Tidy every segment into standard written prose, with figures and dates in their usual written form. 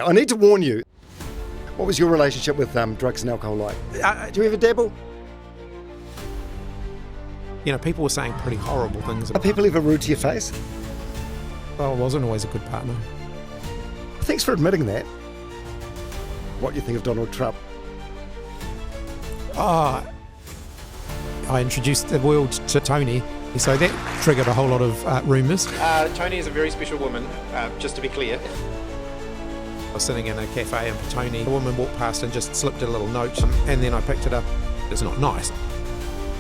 I need to warn you, what was your relationship with drugs and alcohol like? Do you ever dabble? You know, people were saying pretty horrible things. Are people ever rude to your face? Well, I wasn't always a good partner. Thanks for admitting that. What do you think of Donald Trump? I introduced the world to Tony, so that triggered a whole lot of rumours. Tony is a very special woman, just to be clear. I was sitting in a cafe and Tony, a woman walked past and just slipped a little note, and then I picked it up. It's not nice.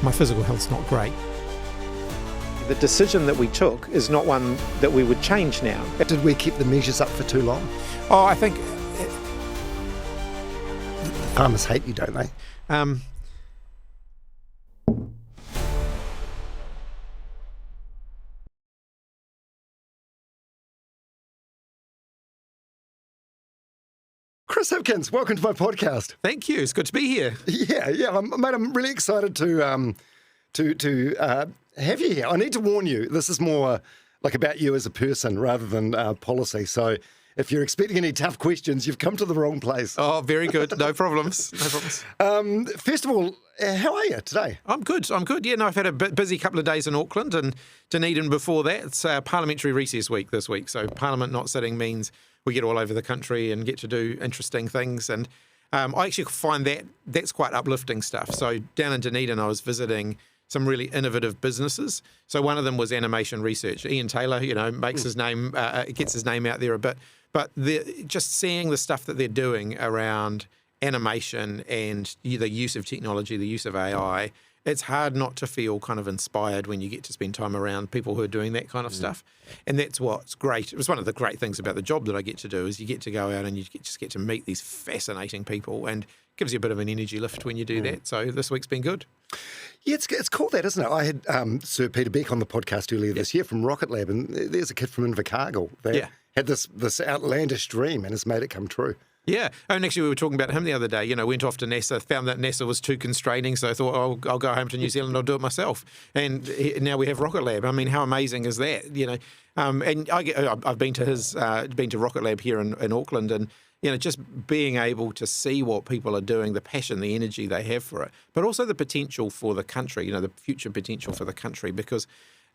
My physical health's not great. The decision that we took is not one that we would change now. Did we keep the measures up for too long? Oh, I think... The farmers hate you, don't they? Chris Hipkins, welcome to my podcast. Thank you. It's good to be here. Yeah, mate. I'm really excited to have you here. I need to warn you. This is more like about you as a person rather than policy. So if you're expecting any tough questions, you've come to the wrong place. Oh, very good. No problems. No problems. First of all, how are you today? I'm good. Yeah, no, I've had a busy couple of days in Auckland and Dunedin before that. It's parliamentary recess week this week. So Parliament not sitting means we get all over the country and get to do interesting things. And I actually find that's quite uplifting stuff. So down in Dunedin, I was visiting some really innovative businesses. So one of them was animation research. Ian Taylor, makes his name, gets his name out there a bit. But just seeing the stuff that they're doing around animation and the use of technology, the use of AI, it's hard not to feel kind of inspired when you get to spend time around people who are doing that kind of stuff. And that's what's great. It was one of the great things about the job that I get to do is you get to go out and you just get to meet these fascinating people, and it gives you a bit of an energy lift when you do that. So this week's been good. Yeah, it's cool that, isn't it? I had Sir Peter Beck on the podcast earlier this year from Rocket Lab, and there's a kid from Invercargill that had this outlandish dream and has made it come true. Yeah, and actually we were talking about him the other day. Went off to NASA, found that NASA was too constraining, so I thought, I'll go home to New Zealand, I'll do it myself. And now we have Rocket Lab. I mean, how amazing is that? And I've been to Rocket Lab here in Auckland, and just being able to see what people are doing, the passion, the energy they have for it, but also the potential for the country. The future potential for the country, because.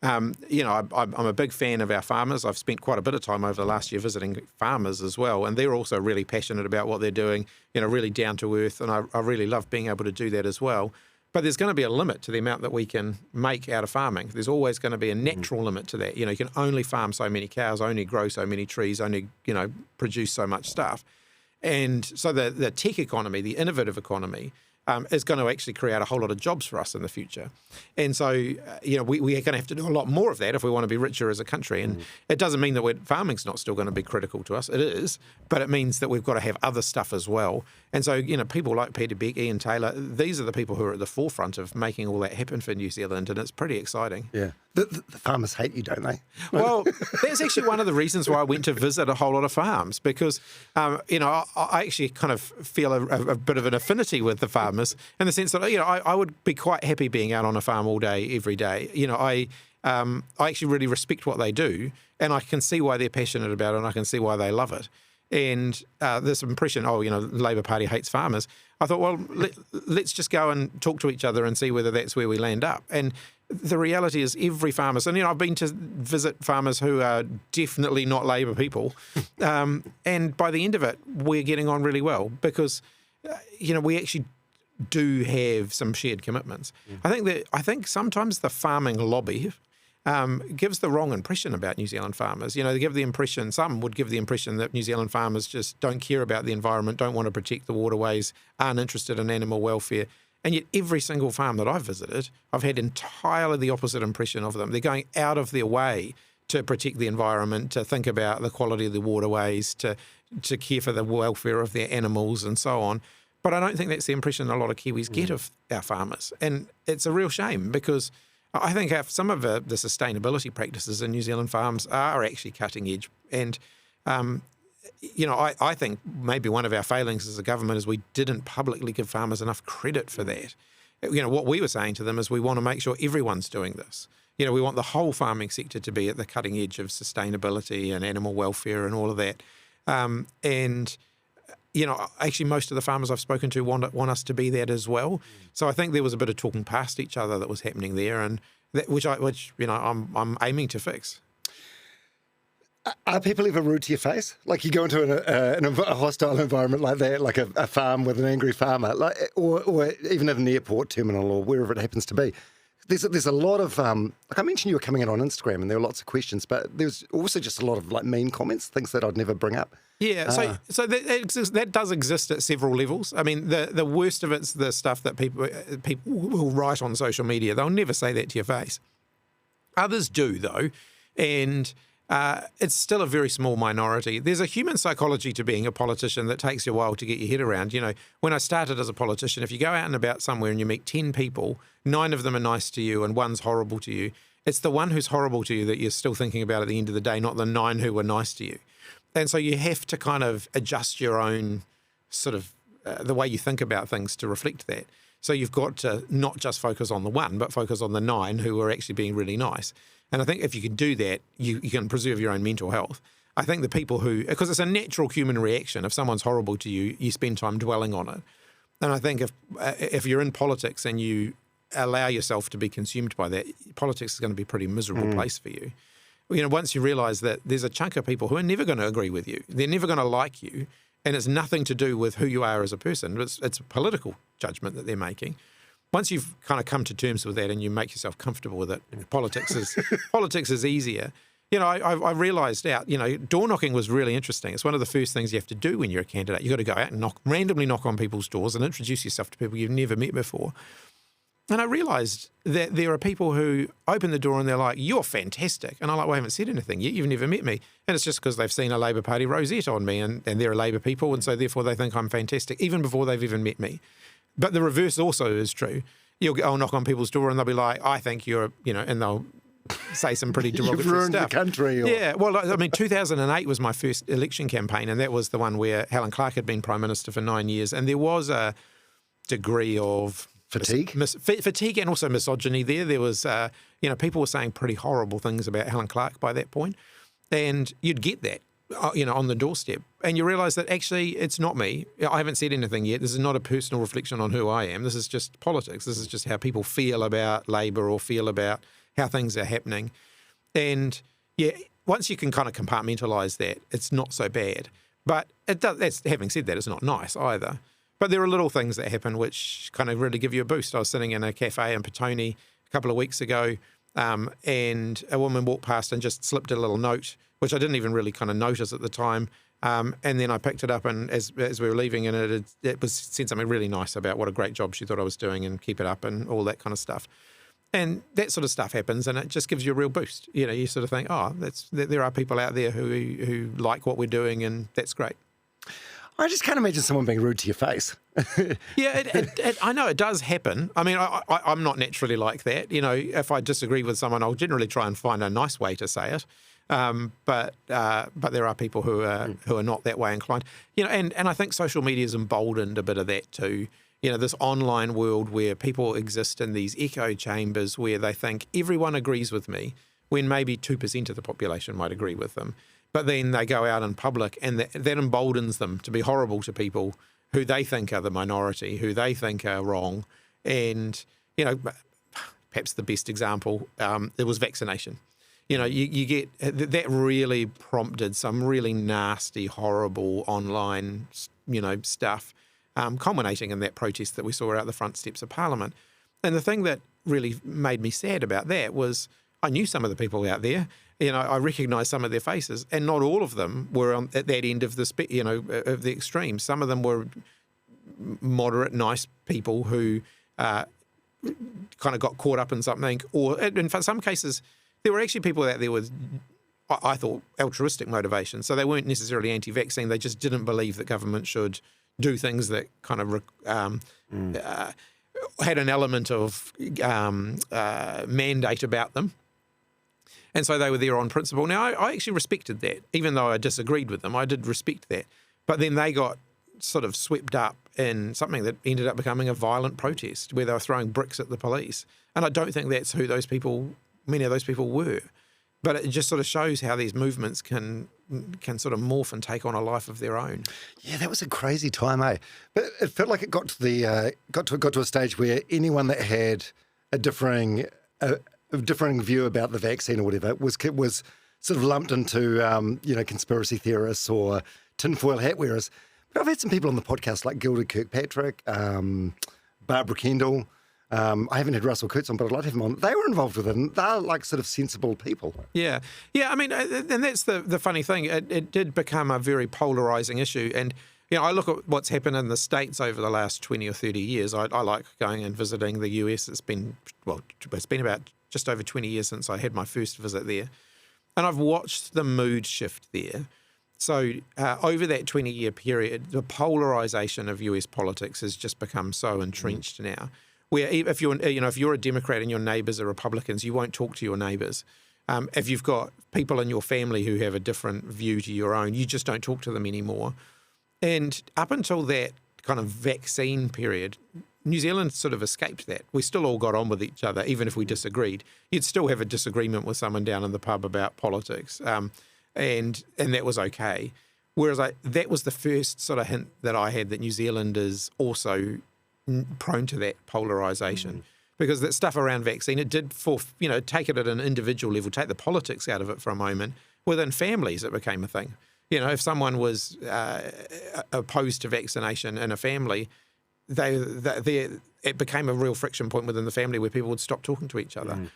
I'm a big fan of our farmers. I've spent quite a bit of time over the last year visiting farmers as well, and they're also really passionate about what they're doing, really down to earth, and I really love being able to do that as well. But there's going to be a limit to the amount that we can make out of farming. There's always going to be a natural limit to that. You can only farm so many cows, only grow so many trees, only, produce so much stuff. And so the tech economy, the innovative economy, is going to actually create a whole lot of jobs for us in the future. And so, we are going to have to do a lot more of that if we want to be richer as a country. And it doesn't mean that farming's not still going to be critical to us. It is, but it means that we've got to have other stuff as well. And so, people like Peter Beck, Ian Taylor, these are the people who are at the forefront of making all that happen for New Zealand, and it's pretty exciting. Yeah. The farmers hate you, don't they? Well, that's actually one of the reasons why I went to visit a whole lot of farms, because, I actually kind of feel a bit of an affinity with the farmers in the sense that, I would be quite happy being out on a farm all day, every day. I actually really respect what they do, and I can see why they're passionate about it, and I can see why they love it. And this impression, the Labour Party hates farmers. I thought, well, let's just go and talk to each other and see whether that's where we land up. And the reality is every farmer, and I've been to visit farmers who are definitely not Labour people, and by the end of it, we're getting on really well because, we actually do have some shared commitments. I think sometimes the farming lobby gives the wrong impression about New Zealand farmers. They give the impression, some would give the impression that New Zealand farmers just don't care about the environment, don't want to protect the waterways, aren't interested in animal welfare. And yet every single farm that I've visited, I've had entirely the opposite impression of them. They're going out of their way to protect the environment, to think about the quality of the waterways, to care for the welfare of their animals and so on. But I don't think that's the impression a lot of Kiwis get of our farmers. And it's a real shame because I think some of the sustainability practices in New Zealand farms are actually cutting edge. And, I think maybe one of our failings as a government is we didn't publicly give farmers enough credit for that. What we were saying to them is we want to make sure everyone's doing this. We want the whole farming sector to be at the cutting edge of sustainability and animal welfare and all of that. And actually most of the farmers I've spoken to want us to be that as well. So I think there was a bit of talking past each other that was happening there, and that, which I'm aiming to fix. Are people ever rude to your face? Like you go into a hostile environment like that, like a farm with an angry farmer, or even at an airport terminal or wherever it happens to be. There's a lot of, like I mentioned you were coming in on Instagram and there were lots of questions, but there's also just a lot of like mean comments, things that I'd never bring up. Yeah, so that does exist at several levels. I mean, the worst of it's the stuff that people will write on social media. They'll never say that to your face. Others do, though, and it's still a very small minority. There's a human psychology to being a politician that takes you a while to get your head around. When I started as a politician, if you go out and about somewhere and you meet 10 people, 9 of them are nice to you and one's horrible to you, it's the one who's horrible to you that you're still thinking about at the end of the day, not the 9 who were nice to you. And so you have to kind of adjust your own sort of the way you think about things to reflect that. So you've got to not just focus on the 1, but focus on the 9 who are actually being really nice. And I think if you can do that, you can preserve your own mental health. I think the people because it's a natural human reaction. If someone's horrible to you, you spend time dwelling on it. And I think if you're in politics and you allow yourself to be consumed by that, politics is going to be a pretty miserable place for you. Once you realise that there's a chunk of people who are never going to agree with you, they're never going to like you, and it's nothing to do with who you are as a person. It's a political judgment that they're making. Once you've kind of come to terms with that and you make yourself comfortable with it, politics is easier. I realised door knocking was really interesting. It's one of the first things you have to do when you're a candidate. You've got to go out and randomly knock on people's doors and introduce yourself to people you've never met before. And I realised that there are people who open the door and they're like, "You're fantastic." And I'm like, "Well, I haven't said anything yet. You've never met me." And it's just because they've seen a Labour Party rosette on me and they're Labour people, and so therefore they think I'm fantastic, even before they've even met me. But the reverse also is true. I'll knock on people's door and they'll be like, "I think you're," and they'll say some pretty derogatory You've ruined stuff. the country. Yeah, well, 2008 was my first election campaign, and that was the one where Helen Clark had been Prime Minister for 9 years, and there was a degree of fatigue and also misogyny there. There was, people were saying pretty horrible things about Helen Clark by that point, and you'd get that, on the doorstep. And you realise that actually it's not me. I haven't said anything yet. This is not a personal reflection on who I am. This is just politics. This is just how people feel about Labour or feel about how things are happening. And yeah, once you can kind of compartmentalise that, it's not so bad. But having said that, it's not nice either. But there are little things that happen which kind of really give you a boost. I was sitting in a cafe in Petone a couple of weeks ago, and a woman walked past and just slipped a little note, which I didn't even really kind of notice at the time. And then I picked it up, and as we were leaving, and it said something really nice about what a great job she thought I was doing and keep it up and all that kind of stuff. And that sort of stuff happens, and it just gives you a real boost. You sort of think, there are people out there who like what we're doing, and that's great. I just can't imagine someone being rude to your face. Yeah, I know it does happen. I mean, I'm not naturally like that. If I disagree with someone, I'll generally try and find a nice way to say it. But there are people who are not that way inclined. And I think social media has emboldened a bit of that too. This online world where people exist in these echo chambers where they think everyone agrees with me, when maybe 2% of the population might agree with them. But then they go out in public, and that emboldens them to be horrible to people who they think are the minority, who they think are wrong. And, perhaps the best example, it was vaccination. You get that really prompted some really nasty, horrible online, stuff, culminating in that protest that we saw out the front steps of Parliament. And the thing that really made me sad about that was I knew some of the people out there. I recognised some of their faces, and not all of them were at that end of of the extreme. Some of them were moderate, nice people who kind of got caught up in something, or in some cases, there were actually people out there with, I thought, altruistic motivations. So they weren't necessarily anti-vaccine. They just didn't believe that government should do things that kind of had an element of mandate about them. And so they were there on principle. Now, I actually respected that. Even though I disagreed with them, I did respect that. But then they got sort of swept up in something that ended up becoming a violent protest where they were throwing bricks at the police. And I don't think that's who many of those people were. But it just sort of shows how these movements can can sort of morph and take on a life of their own. Yeah, that was a crazy time, eh? But it felt like it got to a stage where anyone that had a differing view about the vaccine or whatever was sort of lumped into conspiracy theorists or tinfoil hat wearers. But I've had some people on the podcast like Gilda Kirkpatrick, Barbara Kendall. I haven't had Russell Coates on, but I'd like to have them on. They were involved with it, and they're like sort of sensible people. Yeah. I mean, and that's the funny thing. It did become a very polarising issue. And, I look at what's happened in the States over the last 20 or 30 years. I like going and visiting the US. It's been about just over 20 years since I had my first visit there. And I've watched the mood shift there. So over that 20-year period, the polarisation of US politics has just become so entrenched now. Where if you're a Democrat and your neighbours are Republicans, you won't talk to your neighbours. If you've got people in your family who have a different view to your own, you just don't talk to them anymore. And up until that kind of vaccine period, New Zealand sort of escaped that. We still all got on with each other, even if we disagreed. You'd still have a disagreement with someone down in the pub about politics, and that was okay. Whereas that was the first sort of hint that I had that New Zealand is also prone to that polarisation, because that stuff around vaccine, it did take it at an individual level, take the politics out of it for a moment. Within families, it became a thing. If someone was opposed to vaccination in a family, it became a real friction point within the family where people would stop talking to each other.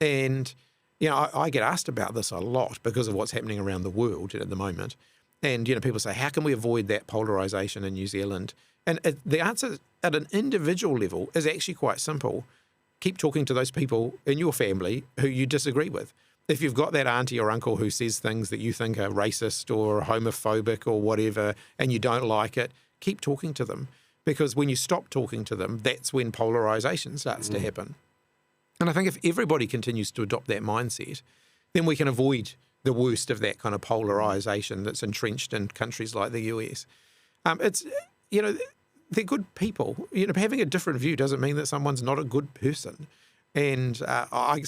And I get asked about this a lot because of what's happening around the world at the moment. And people say, how can we avoid that polarisation in New Zealand? And the answer at an individual level is actually quite simple. Keep talking to those people in your family who you disagree with. If you've got that auntie or uncle who says things that you think are racist or homophobic or whatever, and you don't like it, keep talking to them. Because when you stop talking to them, that's when polarisation starts to happen. And I think if everybody continues to adopt that mindset, then we can avoid the worst of that kind of polarisation that's entrenched in countries like the US. They're good people. Having a different view doesn't mean that someone's not a good person. And I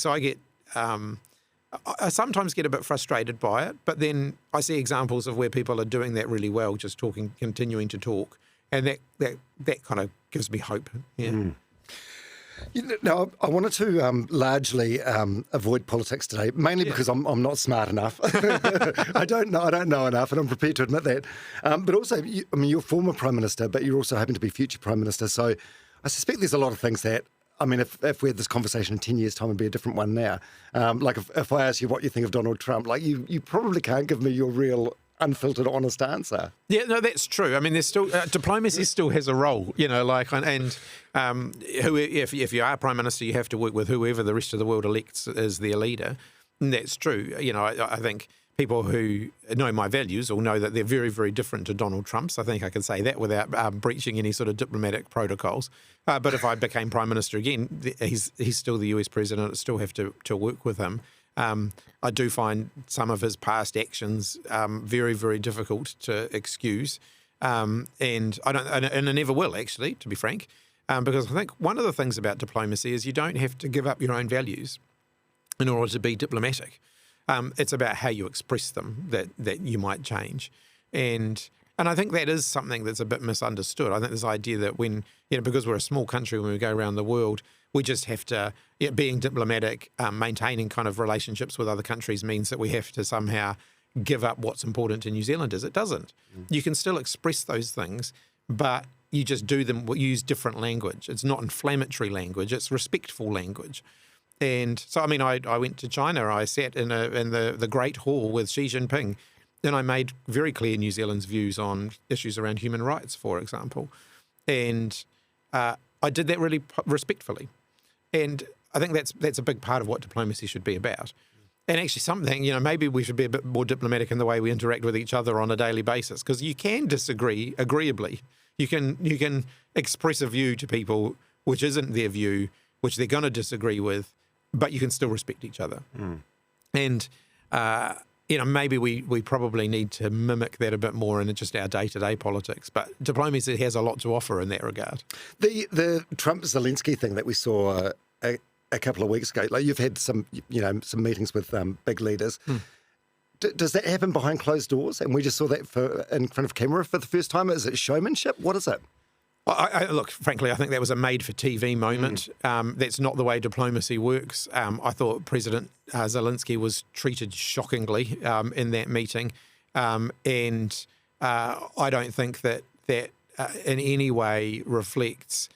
sometimes get a bit frustrated by it, but then I see examples of where people are doing that really well, just talking, continuing to talk, and that kind of gives me hope. Yeah. Now, I wanted to largely avoid politics today, mainly because I'm not smart enough. I don't know enough, and I'm prepared to admit that. But also, you're former Prime Minister, but you're also hoping to be future Prime Minister. So I suspect there's a lot of things that, if we had this conversation in 10 years' time, it'd be a different one now. Like if I ask you what you think of Donald Trump, like you probably can't give me your real unfiltered, honest answer. Yeah, no, that's true. There's still diplomacy still has a role, if you are Prime Minister, you have to work with whoever the rest of the world elects as their leader. And that's true. I think people who know my values will know that they're very, very different to Donald Trump's. I think I can say that without breaching any sort of diplomatic protocols. But if I became Prime Minister again, he's still the US President. I still have to work with him. I do find some of his past actions very, very difficult to excuse, and I never will, actually, to be frank, because I think one of the things about diplomacy is you don't have to give up your own values in order to be diplomatic. It's about how you express them that you might change, and I think that is something that's a bit misunderstood. I think this idea that because we're a small country, when we go around the world, we just have to, being diplomatic, maintaining kind of relationships with other countries means that we have to somehow give up what's important to New Zealanders. It doesn't. You can still express those things, but you just use different language. It's not inflammatory language, it's respectful language. And so, I went to China, I sat in the Great Hall with Xi Jinping, and I made very clear New Zealand's views on issues around human rights, for example. And I did that really respectfully. And I think that's a big part of what diplomacy should be about. And actually something, maybe we should be a bit more diplomatic in the way we interact with each other on a daily basis, because you can disagree agreeably. You can express a view to people which isn't their view, which they're going to disagree with, but you can still respect each other. And, maybe we probably need to mimic that a bit more in just our day-to-day politics. But diplomacy has a lot to offer in that regard. The Trump-Zelensky thing that we saw a couple of weeks ago, like you've had some meetings with big leaders. Does that happen behind closed doors? And we just saw that in front of camera for the first time. Is it showmanship? What is it? Look, frankly, I think that was a made-for-TV moment. That's not the way diplomacy works. I thought President Zelensky was treated shockingly in that meeting. And I don't think that in any way reflects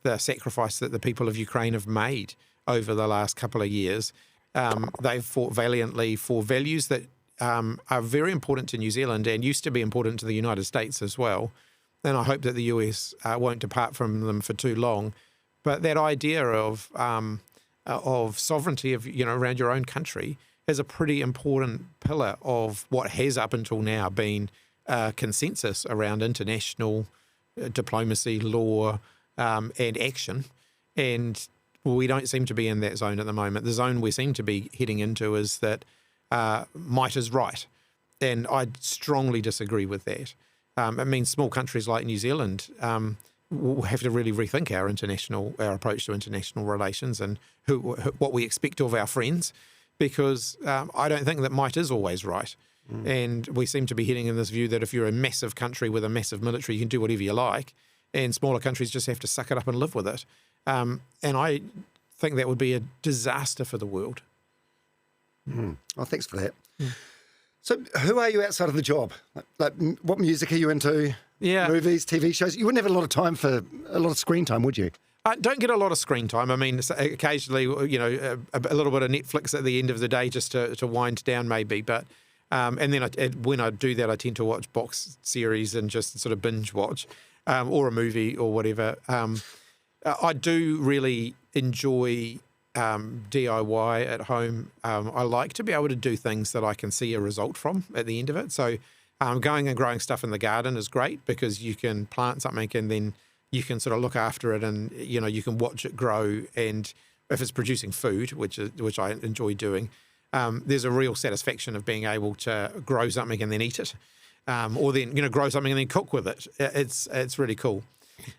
the sacrifice that the people of Ukraine have made over the last couple of years. They've fought valiantly for values that are very important to New Zealand and used to be important to the United States as well. And I hope that the US won't depart from them for too long. But that idea of sovereignty around your own country is a pretty important pillar of what has up until now been consensus around international diplomacy, law, and action. And we don't seem to be in that zone at the moment. The zone we seem to be heading into is that might is right. And I strongly disagree with that. It means small countries like New Zealand will have to really rethink our approach to international relations and what we expect of our friends, because I don't think that might is always right. And we seem to be heading in this view that if you're a massive country with a massive military, you can do whatever you like, and smaller countries just have to suck it up and live with it. And I think that would be a disaster for the world. Oh, thanks for that. So who are you outside of the job? Like what music are you into? Yeah. Movies, TV shows? You wouldn't have a lot of time for a lot of screen time, would you? I don't get a lot of screen time. I mean, occasionally, a little bit of Netflix at the end of the day just to wind down maybe. But and then when I do that, I tend to watch box series and just sort of binge watch or a movie or whatever. I do really enjoy DIY at home. I like to be able to do things that I can see a result from at the end of it. So going and growing stuff in the garden is great because you can plant something and then you can sort of look after it and, you can watch it grow. And if it's producing food, which I enjoy doing, there's a real satisfaction of being able to grow something and then eat it. Or then, grow something and then cook with it. It's really cool.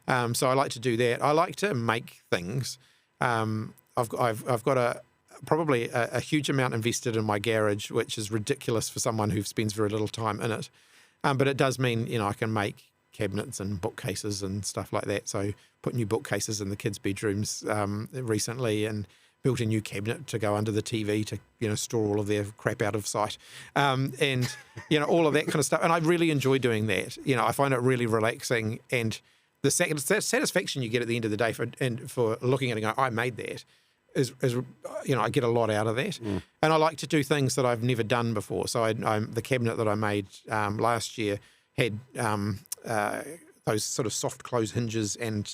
So I like to do that. I like to make things. I've got probably a huge amount invested in my garage, which is ridiculous for someone who spends very little time in it. But it does mean, I can make cabinets and bookcases and stuff like that. So put new bookcases in the kids' bedrooms recently and built a new cabinet to go under the TV to, store all of their crap out of sight. And, all of that kind of stuff. And I really enjoy doing that. I find it really relaxing. And the satisfaction you get at the end of the day for looking at it and going, I made that, is I get a lot out of that. And I like to do things that I've never done before. So the cabinet that I made last year had those sort of soft close hinges and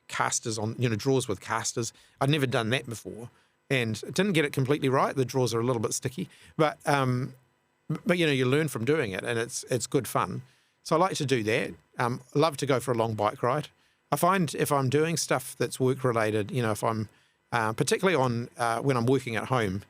casters on, drawers with casters. I'd never done that before and didn't get it completely right. The drawers are a little bit sticky, but you learn from doing it and it's good fun. So I like to do that. Love to go for a long bike ride. I find if I'm doing stuff that's work related, if I'm particularly on when I'm working at home,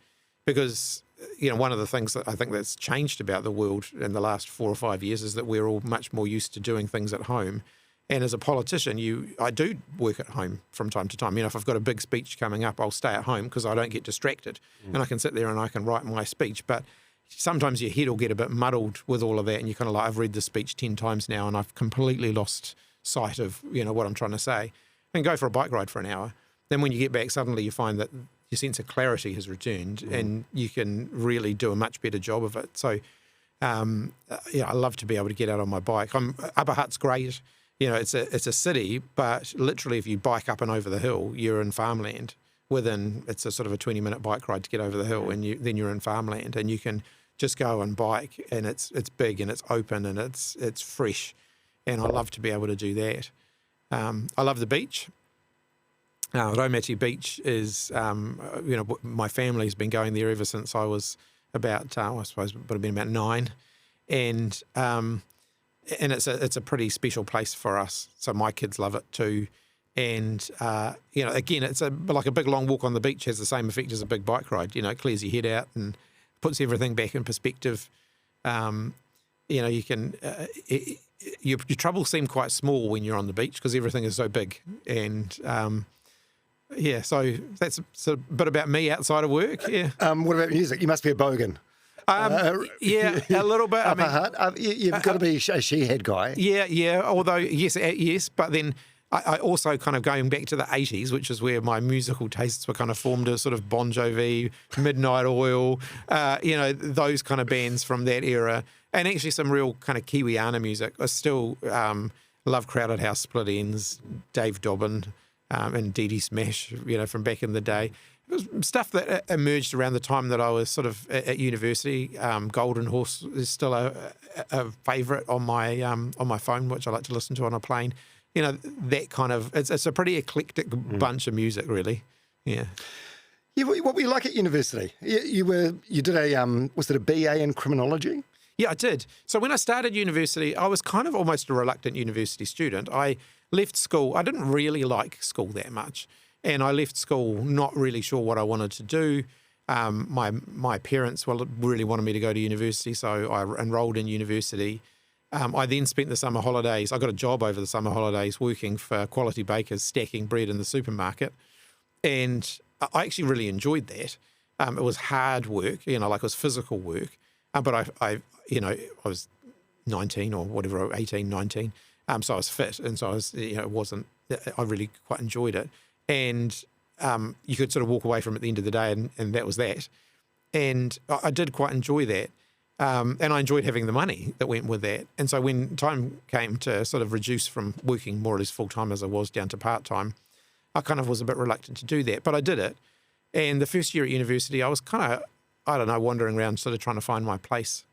because one of the things that I think that's changed about the world in the last 4 or 5 years is that we're all much more used to doing things at home. And as a politician, I do work at home from time to time. If I've got a big speech coming up, I'll stay at home because I don't get distracted, and I can sit there and I can write my speech. But sometimes your head will get a bit muddled with all of that, and you're kind of like, I've read the speech 10 times now, and I've completely lost sight of what I'm trying to say. And go for a bike ride for an hour. Then when you get back, suddenly you find that your sense of clarity has returned, and you can really do a much better job of it. So, I love to be able to get out on my bike. Upper Hutt's great. It's a city, but literally if you bike up and over the hill, you're in farmland. It's a sort of a 20-minute bike ride to get over the hill, and then you're in farmland, and you can just go and bike, and it's big and it's open and it's fresh, and I love to be able to do that. I love the beach. Raumati Beach is, my family's been going there ever since I was about, I suppose it would have been about 9, and it's a pretty special place for us. So my kids love it too. And, again, it's like a big long walk on the beach has the same effect as a big bike ride. It clears your head out and puts everything back in perspective. You can, your troubles seem quite small when you're on the beach because everything is so big. And, so that's a bit about me outside of work. Yeah. What about music? You must be a bogan. Yeah, a little bit. Upper heart. You've got to be a she-head guy. Yeah. Although yes, but then I also kind of going back to the 80s, which is where my musical tastes were kind of formed, as sort of Bon Jovi, Midnight Oil, those kind of bands from that era, and actually some real kind of Kiwiana music. I still love Crowded House, Split Ends, Dave Dobbin, and Dee Dee Smash, from back in the day. It was stuff that emerged around the time that I was sort of at university. Golden Horse is still a favourite on my phone, which I like to listen to on a plane. That kind of, it's a pretty eclectic bunch of music, really. Yeah. What were you like at university? You did was it a BA in criminology? Yeah, I did. So when I started university, I was kind of almost a reluctant university student. I left school. I didn't really like school that much. And I left school not really sure what I wanted to do. My parents really wanted me to go to university, so I enrolled in university. I then spent the summer holidays. I got a job over the summer holidays working for Quality Bakers, stacking bread in the supermarket. And I actually really enjoyed that. It was hard work, it was physical work. But I was 19 or whatever, 18, 19. So I was fit. And so I was, I really quite enjoyed it. And you could sort of walk away from it at the end of the day, and that was that. And I did quite enjoy that. And I enjoyed having the money that went with that. And so when time came to sort of reduce from working more or less full-time as I was down to part-time, I kind of was a bit reluctant to do that. But I did it. And the first year at university, I was kind of, wandering around sort of trying to find my place.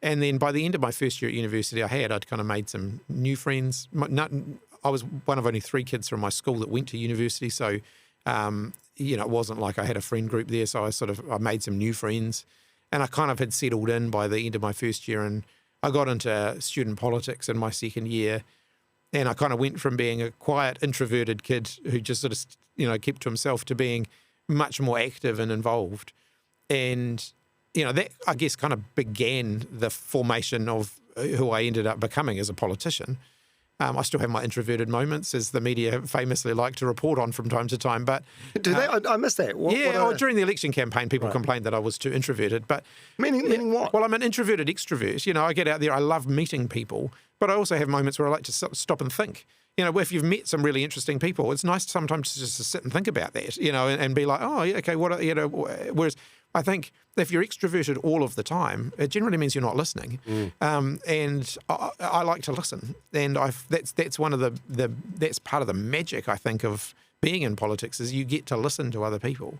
And then by the end of my first year at university, I'd kind of made some new friends. I was one of only 3 kids from my school that went to university. So, it wasn't like I had a friend group there. So I made some new friends. And I kind of had settled in by the end of my first year, and I got into student politics in my second year. And I kind of went from being a quiet, introverted kid who just sort of, kept to himself to being much more active and involved. And, that, I guess, kind of began the formation of who I ended up becoming as a politician. I still have my introverted moments, as the media famously like to report on from time to time. But do they? I missed that. During the election campaign, people complained that I was too introverted. But meaning what? Well, I'm an introverted extrovert. I get out there. I love meeting people, but I also have moments where I like to stop and think. If you've met some really interesting people, it's nice sometimes just to sit and think about that. And be like, oh, yeah, okay, what? Whereas I think if you're extroverted all of the time, it generally means you're not listening. And I like to listen, and that's one of that's part of the magic, I think, of being in politics, is you get to listen to other people,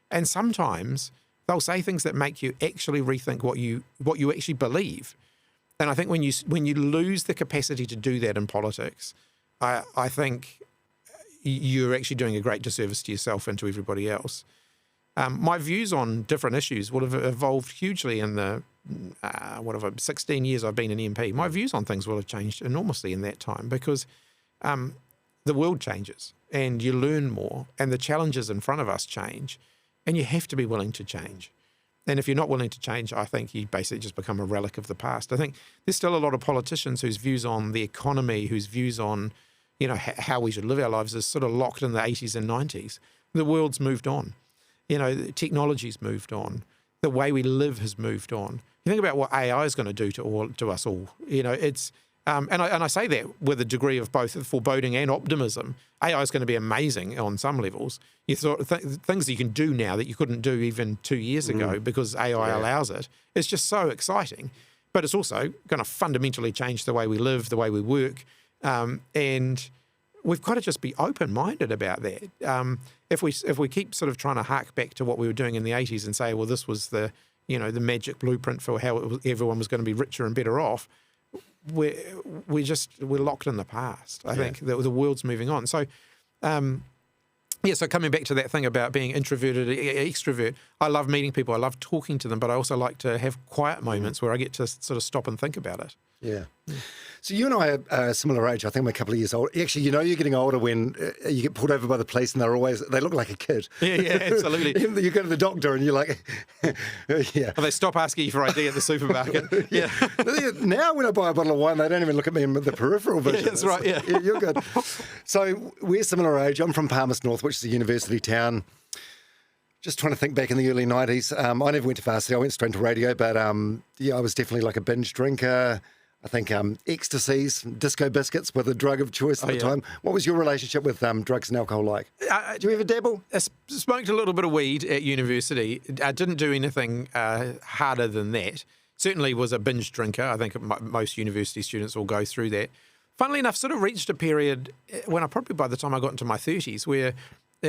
and sometimes they'll say things that make you actually rethink what you actually believe. And I think when you lose the capacity to do that in politics, I think you're actually doing a great disservice to yourself and to everybody else. My views on different issues would have evolved hugely in the 16 years I've been an MP. My views on things will have changed enormously in that time, because the world changes and you learn more, and the challenges in front of us change, and you have to be willing to change. And if you're not willing to change, I think you basically just become a relic of the past. I think there's still a lot of politicians whose views on the economy, whose views on how we should live our lives is sort of locked in the 80s and 90s. The world's moved on. Technology's moved on. The way we live has moved on. You think about what AI is going to do to us all. It's and I say that with a degree of both foreboding and optimism. AI is going to be amazing on some levels. You thought things that you can do now that you couldn't do even 2 years ago because AI allows it. It's just so exciting. But it's also going to fundamentally change the way we live, the way we work, and we've got to just be open-minded about that. If we keep sort of trying to hark back to what we were doing in the 80s and say, well, this was the magic blueprint for how everyone was going to be richer and better off, we're locked in the past. I think the world's moving on. So, so coming back to that thing about being introverted, extrovert, I love meeting people. I love talking to them, but I also like to have quiet moments where I get to sort of stop and think about it. Yeah. So you and I are a similar age. I think we're a couple of years old. Actually, you're getting older when you get pulled over by the police and they look like a kid. Yeah, absolutely. You go to the doctor and you're like, yeah. Or they stop asking you for ID at the supermarket. Yeah. Now when I buy a bottle of wine, they don't even look at me in the peripheral vision. Yeah, that's right, yeah. You're good. So we're similar age. I'm from Palmerston North, which is a university town. Just trying to think back in the early 90s. I never went to varsity. I went straight to radio, but I was definitely like a binge drinker. I think ecstasies, disco biscuits were the drug of choice at the time. What was your relationship with drugs and alcohol like? Did you ever dabble? I smoked a little bit of weed at university. I didn't do anything harder than that. Certainly was a binge drinker. I think most university students will go through that. Funnily enough, sort of reached a period when by the time I got into my 30s,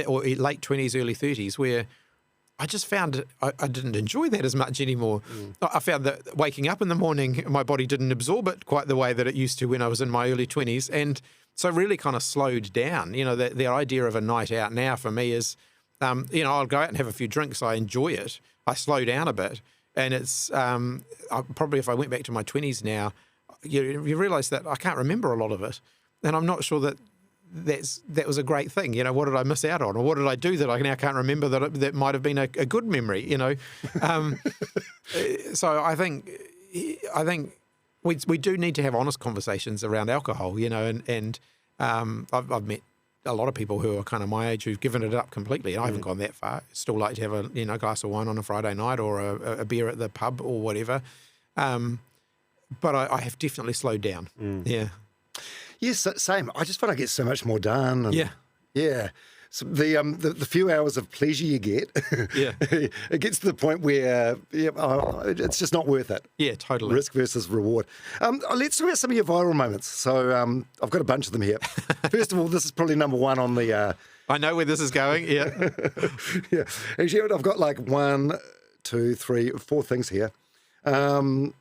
or late 20s, early 30s, where I just found I didn't enjoy that as much anymore. I found that waking up in the morning, my body didn't absorb it quite the way that it used to when I was in my early 20s. And so really kind of slowed down. You know, the idea of a night out now for me is, I'll go out and have a few drinks. I enjoy it. I slow down a bit. And it's probably if I went back to my 20s now, you realise that I can't remember a lot of it. And I'm not sure that that was a great thing. You know, what did I miss out on, or what did I do that I now can't remember that might have been a good memory? You know, so I think we do need to have honest conversations around alcohol. You know, and I've met a lot of people who are kind of my age who've given it up completely. I haven't gone that far. Still like to have a glass of wine on a Friday night or a beer at the pub or whatever. But I have definitely slowed down. Yeah. Yes, same. I just find I get so much more done. And, yeah. Yeah. So the few hours of pleasure you get, it gets to the point where it's just not worth it. Yeah, totally. Risk versus reward. Let's talk about some of your viral moments. So I've got a bunch of them here. First of all, this is probably number one on the... I know where this is going, yeah. Yeah. Actually, I've got like 1, 2, 3, 4 things here. We'll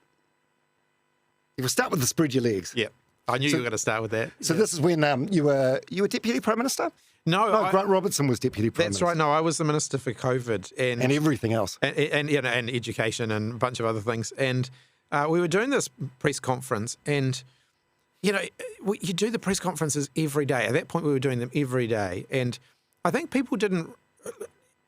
start with the spread your legs. Yeah. I knew you were going to start with that. So this is when you were Deputy Prime Minister? No, Grant Robertson was Deputy Prime Minister. That's right. No, I was the Minister for COVID and everything else, and education and a bunch of other things. And we were doing this press conference, and you do the press conferences every day. At that point, we were doing them every day, and I think people didn't.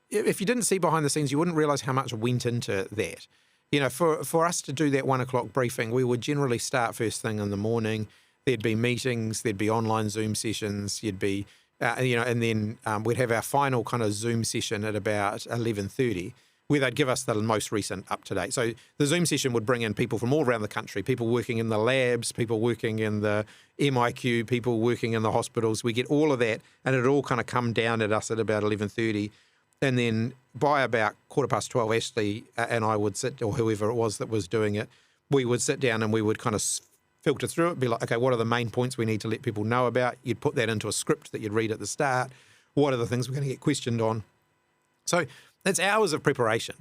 If you didn't see behind the scenes, you wouldn't realise how much went into that. You know, for us to do that 1 o'clock briefing, we would generally start first thing in the morning. There'd be meetings, there'd be online Zoom sessions, you'd be, and then we'd have our final kind of Zoom session at about 11:30, where they'd give us the most recent up-to-date. So the Zoom session would bring in people from all around the country, people working in the labs, people working in the MIQ, people working in the hospitals. We get all of that, and it'd all kind of come down at us at about 11:30. And then by about 12:15, Ashley and I would sit, or whoever it was that was doing it, we would sit down and we would kind of filter through it, be like, okay, what are the main points we need to let people know about? You'd put that into a script that you'd read at the start. What are the things we're going to get questioned on? So that's hours of preparation.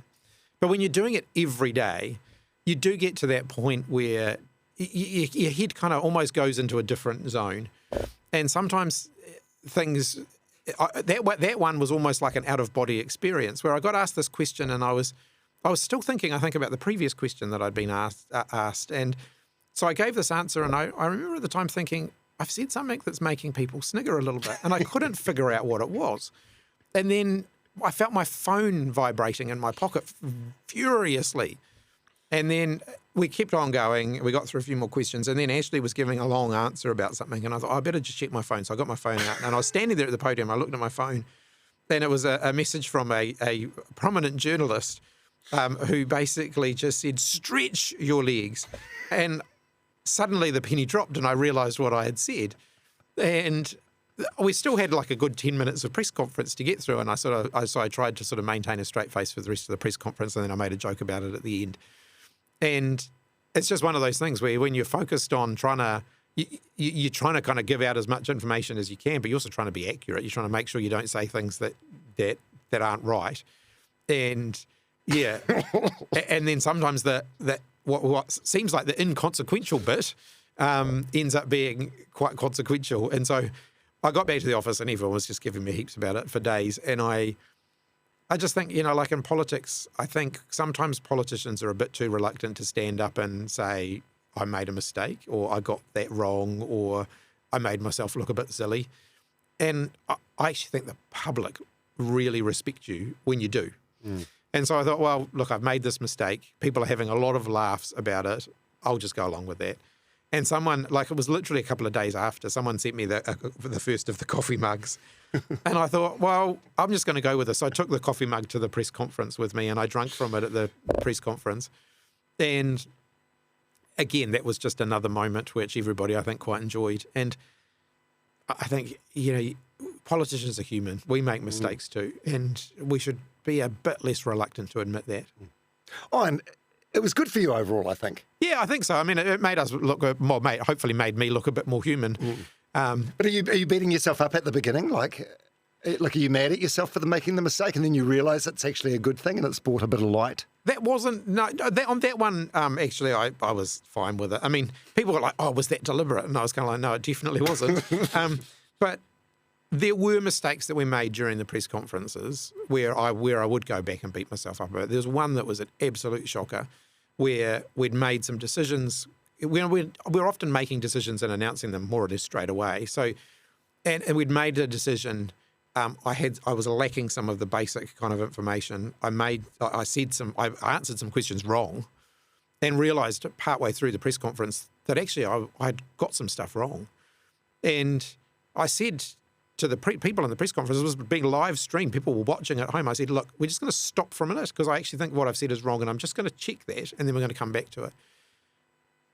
But when you're doing it every day, you do get to that point where your head kind of almost goes into a different zone. And sometimes things... That one was almost like an out-of-body experience where I got asked this question and I was still thinking, I think, about the previous question that I'd been asked. And so I gave this answer, and I remember at the time thinking, I've said something that's making people snigger a little bit, and I couldn't figure out what it was. And then I felt my phone vibrating in my pocket furiously. And then we kept on going. We got through a few more questions, and then Ashley was giving a long answer about something, and I thought, I better just check my phone. So I got my phone out, and I was standing there at the podium. I looked at my phone, and it was a message from a prominent journalist who basically just said, stretch your legs. And suddenly the penny dropped, and I realised what I had said. And we still had like a good 10 minutes of press conference to get through, and so I tried to sort of maintain a straight face for the rest of the press conference, and then I made a joke about it at the end. And it's just one of those things where when you're focused on you're trying to kind of give out as much information as you can, but you're also trying to be accurate. You're trying to make sure you don't say things that aren't right. And yeah, and then sometimes what seems like the inconsequential bit ends up being quite consequential. And so I got back to the office and everyone was just giving me heaps about it for days. And I just think, like in politics, I think sometimes politicians are a bit too reluctant to stand up and say, I made a mistake, or I got that wrong, or I made myself look a bit silly. And I actually think the public really respect you when you do. Mm. And so I thought, well, look, I've made this mistake. People are having a lot of laughs about it. I'll just go along with that. And someone, like it was literally a couple of days after, someone sent me the first of the coffee mugs. And I thought, well, I'm just going to go with this. So I took the coffee mug to the press conference with me and I drank from it at the press conference. And again, that was just another moment which everybody, I think, quite enjoyed. And I think, politicians are human. We make mistakes too. And we should be a bit less reluctant to admit that. Oh, and it was good for you overall, I think. Yeah, I think so. I mean, it made us look, hopefully made me look a bit more human. But are you beating yourself up at the beginning? Like, are you mad at yourself for making the mistake and then you realise it's actually a good thing and it's brought a bit of light? That wasn't, on that one, actually, I was fine with it. I mean, people were like, oh, was that deliberate? And I was kind of like, no, it definitely wasn't. But there were mistakes that we made during the press conferences where I would go back and beat myself up about it. There was one that was an absolute shocker where we'd made some decisions. We're often making decisions and announcing them more or less straight away. So, and we'd made a decision. I was lacking some of the basic kind of information. I answered some questions wrong, and realised partway through the press conference that actually I'd got some stuff wrong, and I said to the people in the press conference, it was being live streamed, people were watching at home. I said, look, we're just going to stop for a minute because I actually think what I've said is wrong and I'm just going to check that and then we're going to come back to it.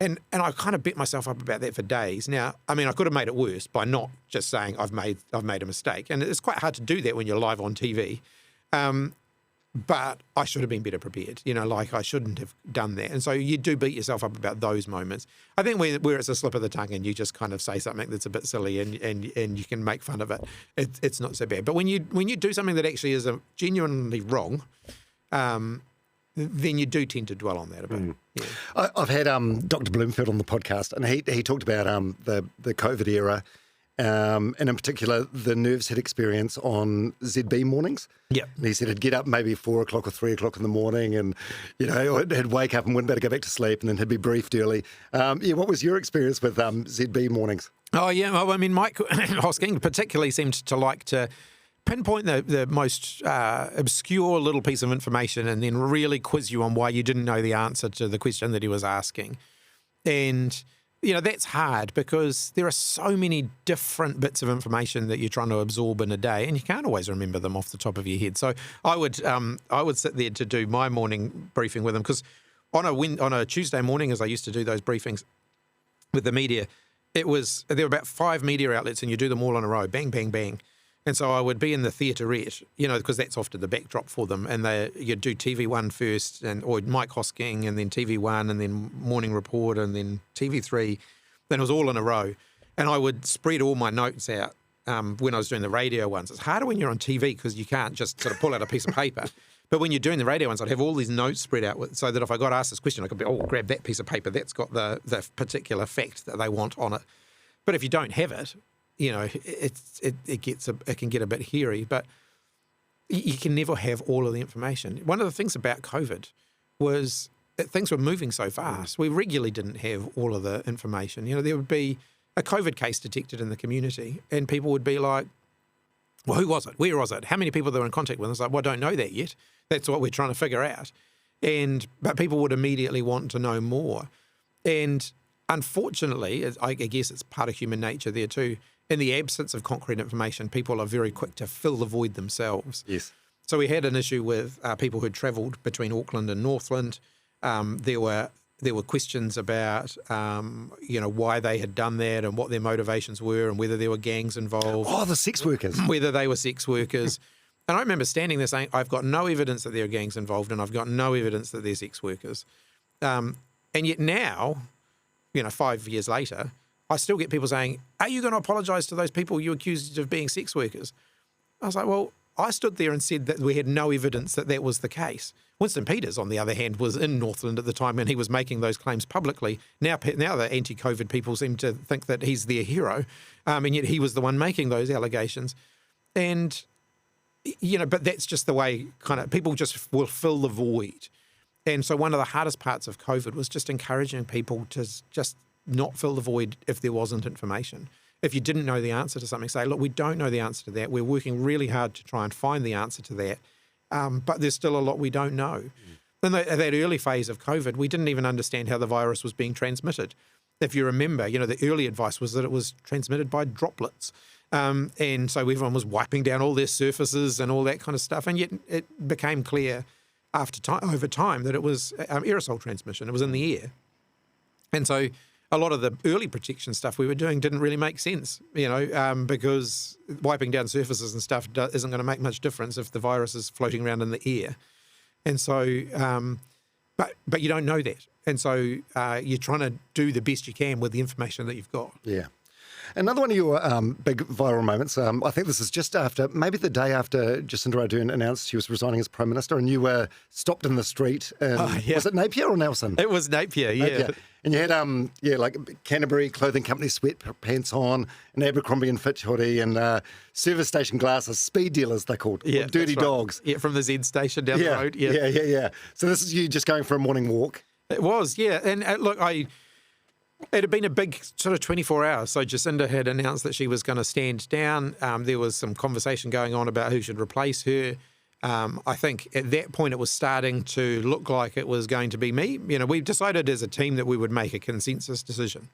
And I kind of beat myself up about that for days. Now, I mean, I could have made it worse by not just saying I've made a mistake. And it's quite hard to do that when you're live on TV. But I should have been better prepared. I shouldn't have done that. And so you do beat yourself up about those moments. I think where it's a slip of the tongue and you just kind of say something that's a bit silly and you can make fun of it, it's not so bad. But when you do something that actually is genuinely wrong, then you do tend to dwell on that a bit. Yeah. I've had Dr. Bloomfield on the podcast, and he talked about the COVID era, and in particular the nerves he'd experience on ZB mornings. Yeah, and he said he'd get up maybe 4 o'clock or 3 o'clock in the morning, and he'd wake up and wouldn't be able to go back to sleep, and then he'd be briefed early. What was your experience with ZB mornings? Oh yeah, well, I mean, Mike Hosking particularly seemed to like to pinpoint the most obscure little piece of information and then really quiz you on why you didn't know the answer to the question that he was asking. And, that's hard because there are so many different bits of information that you're trying to absorb in a day and you can't always remember them off the top of your head. So I would sit there to do my morning briefing with him because on a Tuesday morning, as I used to do those briefings with the media, there were about 5 media outlets and you do them all in a row, bang, bang, bang. And so I would be in the theaterette, because that's often the backdrop for them. And you'd do TV1 first, or Mike Hosking, and then TV1, and then Morning Report, and then TV3. Then it was all in a row. And I would spread all my notes out when I was doing the radio ones. It's harder when you're on TV because you can't just sort of pull out a piece of paper. But when you're doing the radio ones, I'd have all these notes spread out so that if I got asked this question, I could grab that piece of paper. That's got the particular fact that they want on it. But if you don't have it, it can get a bit hairy, but you can never have all of the information. One of the things about COVID was that things were moving so fast. We regularly didn't have all of the information. There would be a COVID case detected in the community and people would be like, well, who was it? Where was it? How many people they were in contact with? It's like, well, I don't know that yet. That's what we're trying to figure out. But people would immediately want to know more. And unfortunately, I guess it's part of human nature there too, in the absence of concrete information, people are very quick to fill the void themselves. Yes. So we had an issue with people who'd travelled between Auckland and Northland. There were questions about, why they had done that and what their motivations were and whether there were gangs involved. Oh, the sex workers. Whether they were sex workers. And I remember standing there saying, I've got no evidence that there are gangs involved and I've got no evidence that they're sex workers. And yet now, 5 years later, I still get people saying, are you going to apologise to those people you accused of being sex workers? I was like, well, I stood there and said that we had no evidence that that was the case. Winston Peters, on the other hand, was in Northland at the time and he was making those claims publicly. Now the anti-COVID people seem to think that he's their hero, and yet he was the one making those allegations. And, but that's just the way kind of people just will fill the void. And so one of the hardest parts of COVID was just encouraging people to just not fill the void if there wasn't information. If you didn't know the answer to something, say, look, we don't know the answer to that. We're working really hard to try and find the answer to that. But there's still a lot we don't know. In that early phase of COVID, we didn't even understand how the virus was being transmitted. if you remember, the early advice was that it was transmitted by droplets. And so everyone was wiping down all their surfaces and all that kind of stuff. And yet it became clear over time that it was aerosol transmission. It was in the air. And so a lot of the early protection stuff we were doing didn't really make sense, because wiping down surfaces and stuff isn't going to make much difference if the virus is floating around in the air. And so, but you don't know that. And so you're trying to do the best you can with the information that you've got. Yeah. Another one of your big viral moments, I think this is just after, maybe the day after Jacinda Ardern announced she was resigning as Prime Minister, and you were stopped in the street. Was it Napier or Nelson? It was Napier, yeah. Napier. And you had, like Canterbury Clothing Company sweatpants on, and Abercrombie and Fitch hoodie, and service station glasses, speed dealers, they're called, dirty dogs. Yeah, from the Z station down the road. Yeah. So this is you just going for a morning walk? It was, yeah. And look, it had been a big sort of 24 hours. So Jacinda had announced that she was going to stand down. There was some conversation going on about who should replace her. I think at that point it was starting to look like it was going to be me. We decided as a team that we would make a consensus decision.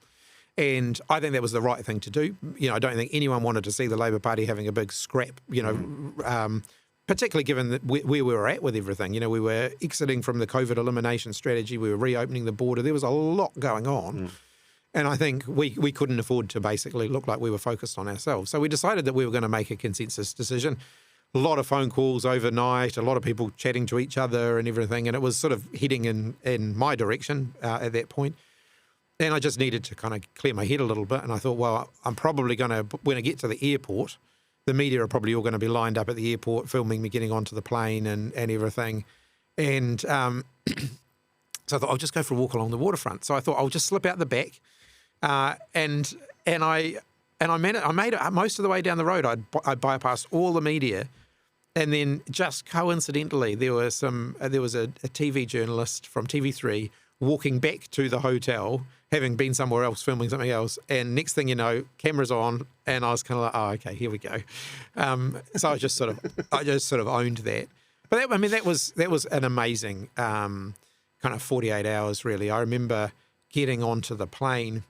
And I think that was the right thing to do. I don't think anyone wanted to see the Labour Party having a big scrap, particularly given that where we were at with everything. We were exiting from the COVID elimination strategy. We were reopening the border. There was a lot going on. And I think we couldn't afford to basically look like we were focused on ourselves. So we decided that we were going to make a consensus decision. A lot of phone calls overnight, a lot of people chatting to each other and everything. And it was sort of heading in my direction at that point. And I just needed to kind of clear my head a little bit. And I thought, well, I'm probably going to, when I get to the airport, the media are probably all going to be lined up at the airport filming me getting onto the plane and everything. And so I thought I'll just go for a walk along the waterfront. So I thought I'll just slip out the back. And I made it most of the way down the road. I bypassed all the media, and then just coincidentally, there was a TV journalist from TV3 walking back to the hotel, having been somewhere else filming something else. And next thing you know, cameras on, and I was kind of like, oh, okay, here we go. So I just sort of owned that. But that was an amazing kind of 48 hours, really. I remember getting onto the plane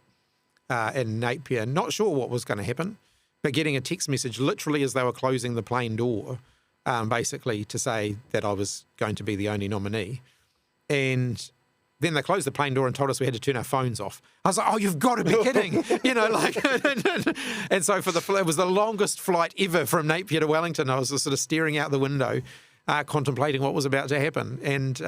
in Napier, not sure what was going to happen, but getting a text message literally as they were closing the plane door, basically to say that I was going to be the only nominee. And then they closed the plane door and told us we had to turn our phones off. I was like, oh, you've got to be kidding. And so it was the longest flight ever from Napier to Wellington. I was just sort of staring out the window, contemplating what was about to happen. And,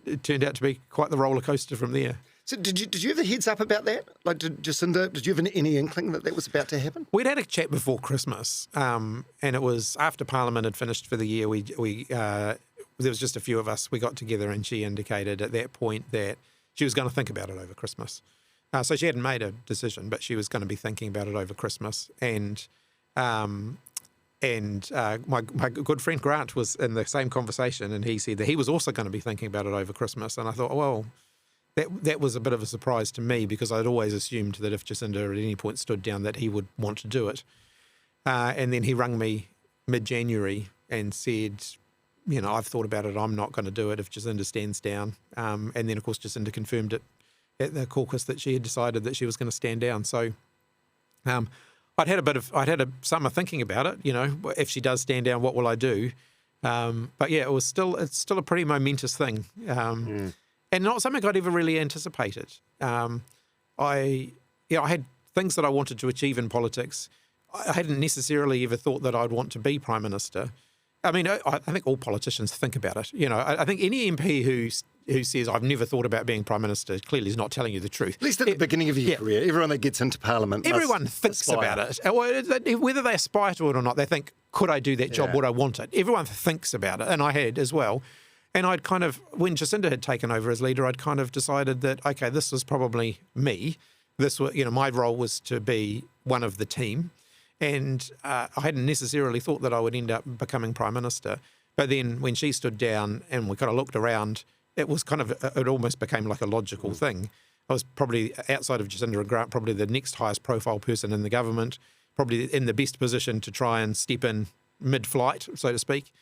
it turned out to be quite the roller coaster from there. So did you have the heads up about that? Like, Jacinda, did you have any inkling that was about to happen? We'd had a chat before Christmas, and it was after Parliament had finished for the year. There was just a few of us. We got together, and she indicated at that point that she was going to think about it over Christmas. So she hadn't made a decision, but she was going to be thinking about it over Christmas. And my good friend Grant was in the same conversation, and he said that he was also going to be thinking about it over Christmas. And I thought, well, that was a bit of a surprise to me, because I'd always assumed that if Jacinda at any point stood down that he would want to do it. And then he rang me mid-January and said, I've thought about it. I'm not going to do it if Jacinda stands down. And then, of course, Jacinda confirmed it at the caucus that she had decided that she was going to stand down. So I'd had a summer thinking about it. If she does stand down, what will I do? But yeah, it's still a pretty momentous thing, and not something I'd ever really anticipated. I had things that I wanted to achieve in politics. I hadn't necessarily ever thought that I'd want to be Prime Minister. I mean, I think all politicians think about it. I think any MP who says, I've never thought about being Prime Minister, clearly is not telling you the truth. At least at the beginning of your career, everyone that gets into Parliament everyone thinks about it. Whether they aspire to it or not, they think, could I do that job? Would I want it? Everyone thinks about it, and I had as well. And I'd kind of, when Jacinda had taken over as leader, I'd kind of decided that, okay, this was probably me. This was, my role was to be one of the team. And I hadn't necessarily thought that I would end up becoming Prime Minister. But then when she stood down and we kind of looked around, it almost became like a logical thing. I was probably, outside of Jacinda and Grant, probably the next highest profile person in the government, probably in the best position to try and step in mid-flight, so to speak.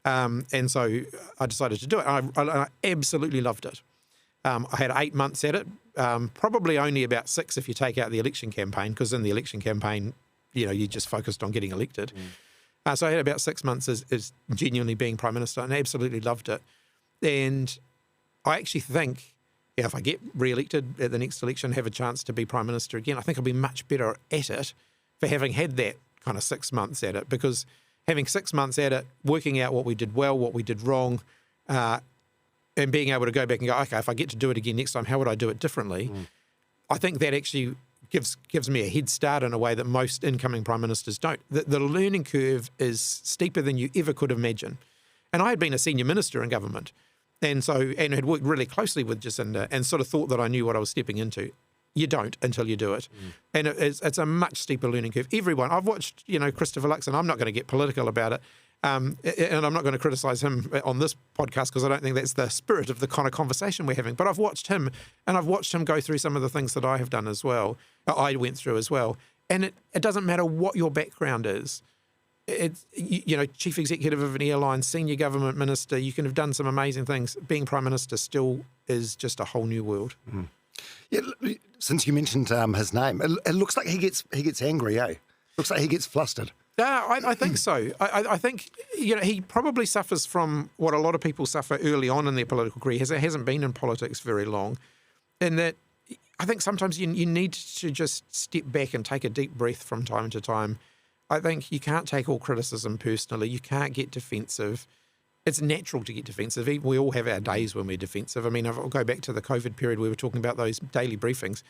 And so I decided to do it. I absolutely loved it. I had 8 months at it, probably only about 6 if you take out the election campaign, because in the election campaign, you just focused on getting elected. So I had about 6 months as genuinely being Prime Minister, and I absolutely loved it. And I actually think if I get re-elected at the next election, have a chance to be Prime Minister again, I think I'll be much better at it for having had that kind of 6 months at it, because having 6 months at it, working out what we did well, what we did wrong, and being able to go back and go, okay, if I get to do it again next time, how would I do it differently? I think that actually gives me a head start in a way that most incoming Prime Ministers don't. The learning curve is steeper than you ever could imagine. And I had been a senior minister in government, and had worked really closely with Jacinda, and sort of thought that I knew what I was stepping into. You don't until you do it. And it's a much steeper learning curve. Everyone, I've watched, Christopher Luxon, I'm not going to get political about it, and I'm not going to criticise him on this podcast because I don't think that's the spirit of the kind of conversation we're having. But I've watched him, and I've watched him go through some of the things that I have done as well, I went through as well. And it doesn't matter what your background is. It's, chief executive of an airline, senior government minister, you can have done some amazing things. Being Prime Minister still is just a whole new world. Yeah, since you mentioned his name, it looks like he gets angry, eh? Looks like he gets flustered. I think so. I think he probably suffers from what a lot of people suffer early on in their political career, as it hasn't been in politics very long, in that I think sometimes you need to just step back and take a deep breath from time to time. I think you can't take all criticism personally. You can't get defensive. It's natural to get defensive. We all have our days when we're defensive. I mean, I'll go back to the COVID period. We were talking about those daily briefings.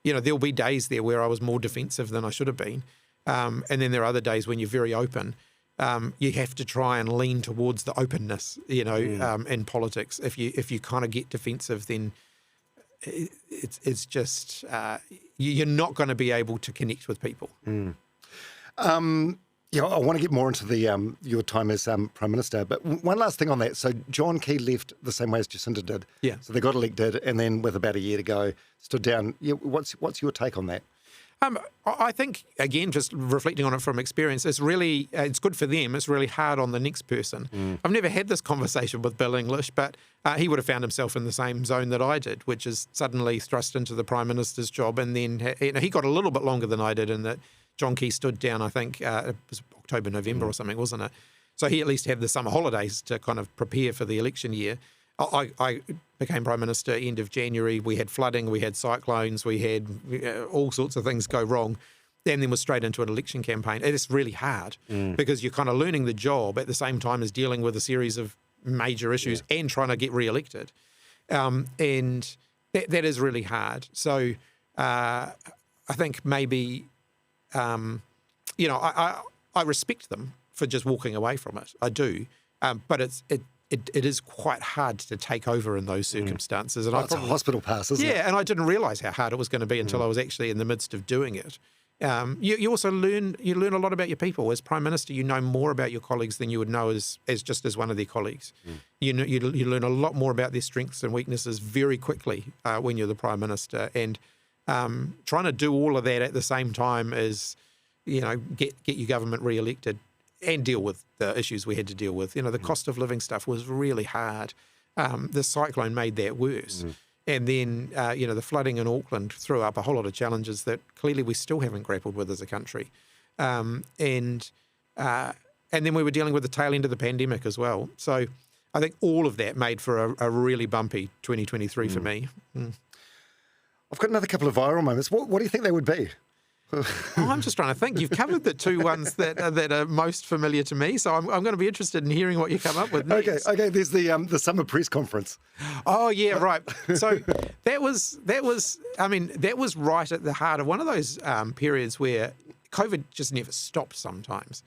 There'll be days there where I was more defensive than I should have been. And then there are other days when you're very open. You have to try and lean towards the openness, in politics. If you kind of get defensive, then it's just you're not going to be able to connect with people. I want to get more into the your time as Prime Minister, but one last thing on that. So John Key left the same way as Jacinda did. Yeah. So they got elected, and then with about a year to go, stood down. What's your take on that? I think, again, just reflecting on it from experience, it's good for them. It's really hard on the next person. I've never had this conversation with Bill English, but he would have found himself in the same zone that I did, which is suddenly thrust into the Prime Minister's job. And then he got a little bit longer than I did, in that John Key stood down, I think, it was October, November or something, wasn't it? So he at least had the summer holidays to kind of prepare for the election year. I became Prime Minister end of January. We had flooding, we had cyclones, we had all sorts of things go wrong, and then was straight into an election campaign. It is really hard because you're kind of learning the job at the same time as dealing with a series of major issues and trying to get re-elected. And that is really hard. So I think maybe, I respect them for just walking away from it. I do. But it is quite hard to take over in those circumstances. And it's a hospital pass, isn't it? Yeah, and I didn't realise how hard it was going to be until I was actually in the midst of doing it. You also learn a lot about your people. As Prime Minister, you know more about your colleagues than you would know as one of their colleagues. You learn a lot more about their strengths and weaknesses very quickly when you're the Prime Minister. And trying to do all of that at the same time as, get your government re-elected and deal with the issues we had to deal with. The cost of living stuff was really hard. The cyclone made that worse. And then, the flooding in Auckland threw up a whole lot of challenges that clearly we still haven't grappled with as a country. And then we were dealing with the tail end of the pandemic as well. So I think all of that made for a really bumpy 2023 for me. I've got another couple of viral moments. What do you think they would be? I'm just trying to think. You've covered the two ones that are most familiar to me, so I'm going to be interested in hearing what you come up with next. Okay. There's the summer press conference. Oh yeah, right. So that was right at the heart of one of those periods where COVID just never stopped sometimes.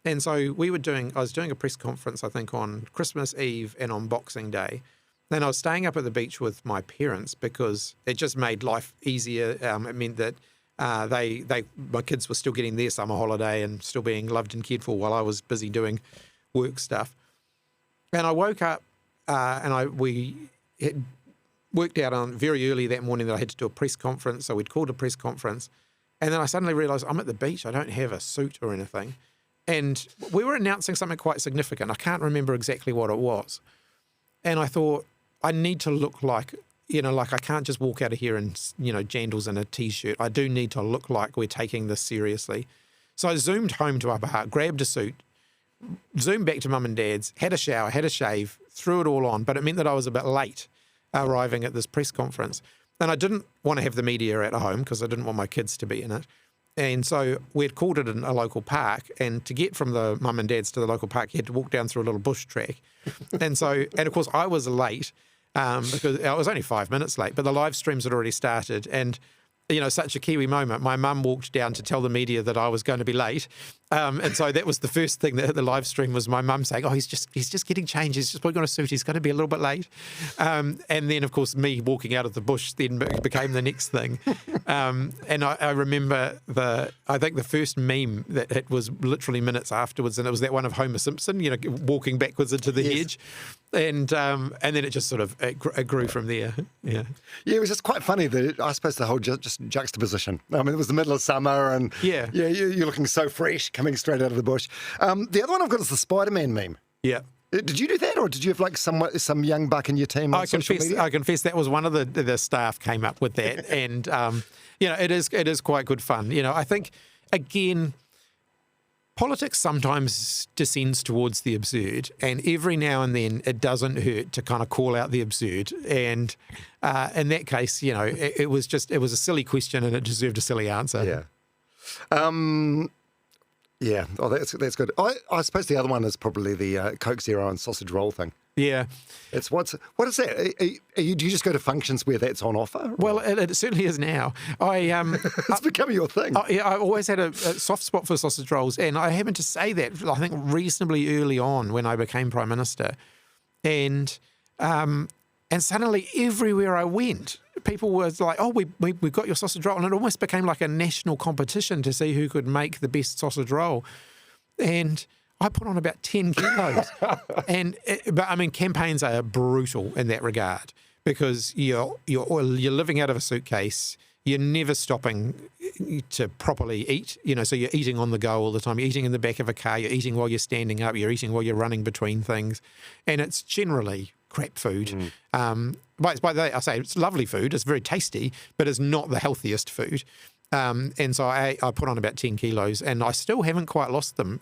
And so I was doing a press conference, I think, on Christmas Eve and on Boxing Day. Then I was staying up at the beach with my parents because it just made life easier. It meant that my kids were still getting their summer holiday and still being loved and cared for while I was busy doing work stuff. And I woke up we had worked out on very early that morning that I had to do a press conference. So we'd called a press conference. And then I suddenly realised I'm at the beach. I don't have a suit or anything. And we were announcing something quite significant. I can't remember exactly what it was. And I thought, I need to look like like I can't just walk out of here in, jandals and a T-shirt. I do need to look like we're taking this seriously. So I zoomed home to Upper Hutt, grabbed a suit, zoomed back to Mum and Dad's, had a shower, had a shave, threw it all on, but it meant that I was a bit late arriving at this press conference. And I didn't want to have the media at home because I didn't want my kids to be in it. And so we'd called it in a local park, and to get from the Mum and Dad's to the local park, you had to walk down through a little bush track. And of course, I was late because I was only 5 minutes late, but the live streams had already started. And such a Kiwi moment. My mum walked down to tell the media that I was going to be late, and so that was the first thing that hit the live stream was my mum saying, "Oh, he's just getting changed. He's just putting on a suit. He's going to be a little bit late." And then, of course, me walking out of the bush then became the next thing. And I remember I think the first meme that it was literally minutes afterwards, and it was that one of Homer Simpson, walking backwards into the hedge. And then it just sort of it grew from there. Yeah, it was just quite funny that I suppose the whole just juxtaposition. I mean, it was the middle of summer, and you're looking so fresh coming straight out of the bush. The other one I've got is the Spider-Man meme. Yeah. Did you do that, or did you have like some young buck in your team on social media? I confess that was one of the staff came up with that, and it is quite good fun. I think again, politics sometimes descends towards the absurd, and every now and then it doesn't hurt to kind of call out the absurd. And in that case, it was a silly question and it deserved a silly answer. Yeah. Yeah. Oh, that's good. I suppose the other one is probably the Coke Zero and sausage roll thing. Yeah. What is that? Do you just go to functions where that's on offer? Well, it certainly is now. It's becoming your thing. I always had a soft spot for sausage rolls, and I happened to say that, I think, reasonably early on when I became Prime Minister. And suddenly everywhere I went, people were like, "Oh, we got your sausage roll," and it almost became like a national competition to see who could make the best sausage roll. And I put on about 10 kilos. But I mean, campaigns are brutal in that regard because you're living out of a suitcase. You're never stopping to properly eat, so you're eating on the go all the time. You're eating in the back of a car. You're eating while you're standing up. You're eating while you're running between things. And it's generally crap food. By the way, I say it's lovely food. It's very tasty, but it's not the healthiest food. And so I put on about 10 kilos, and I still haven't quite lost them.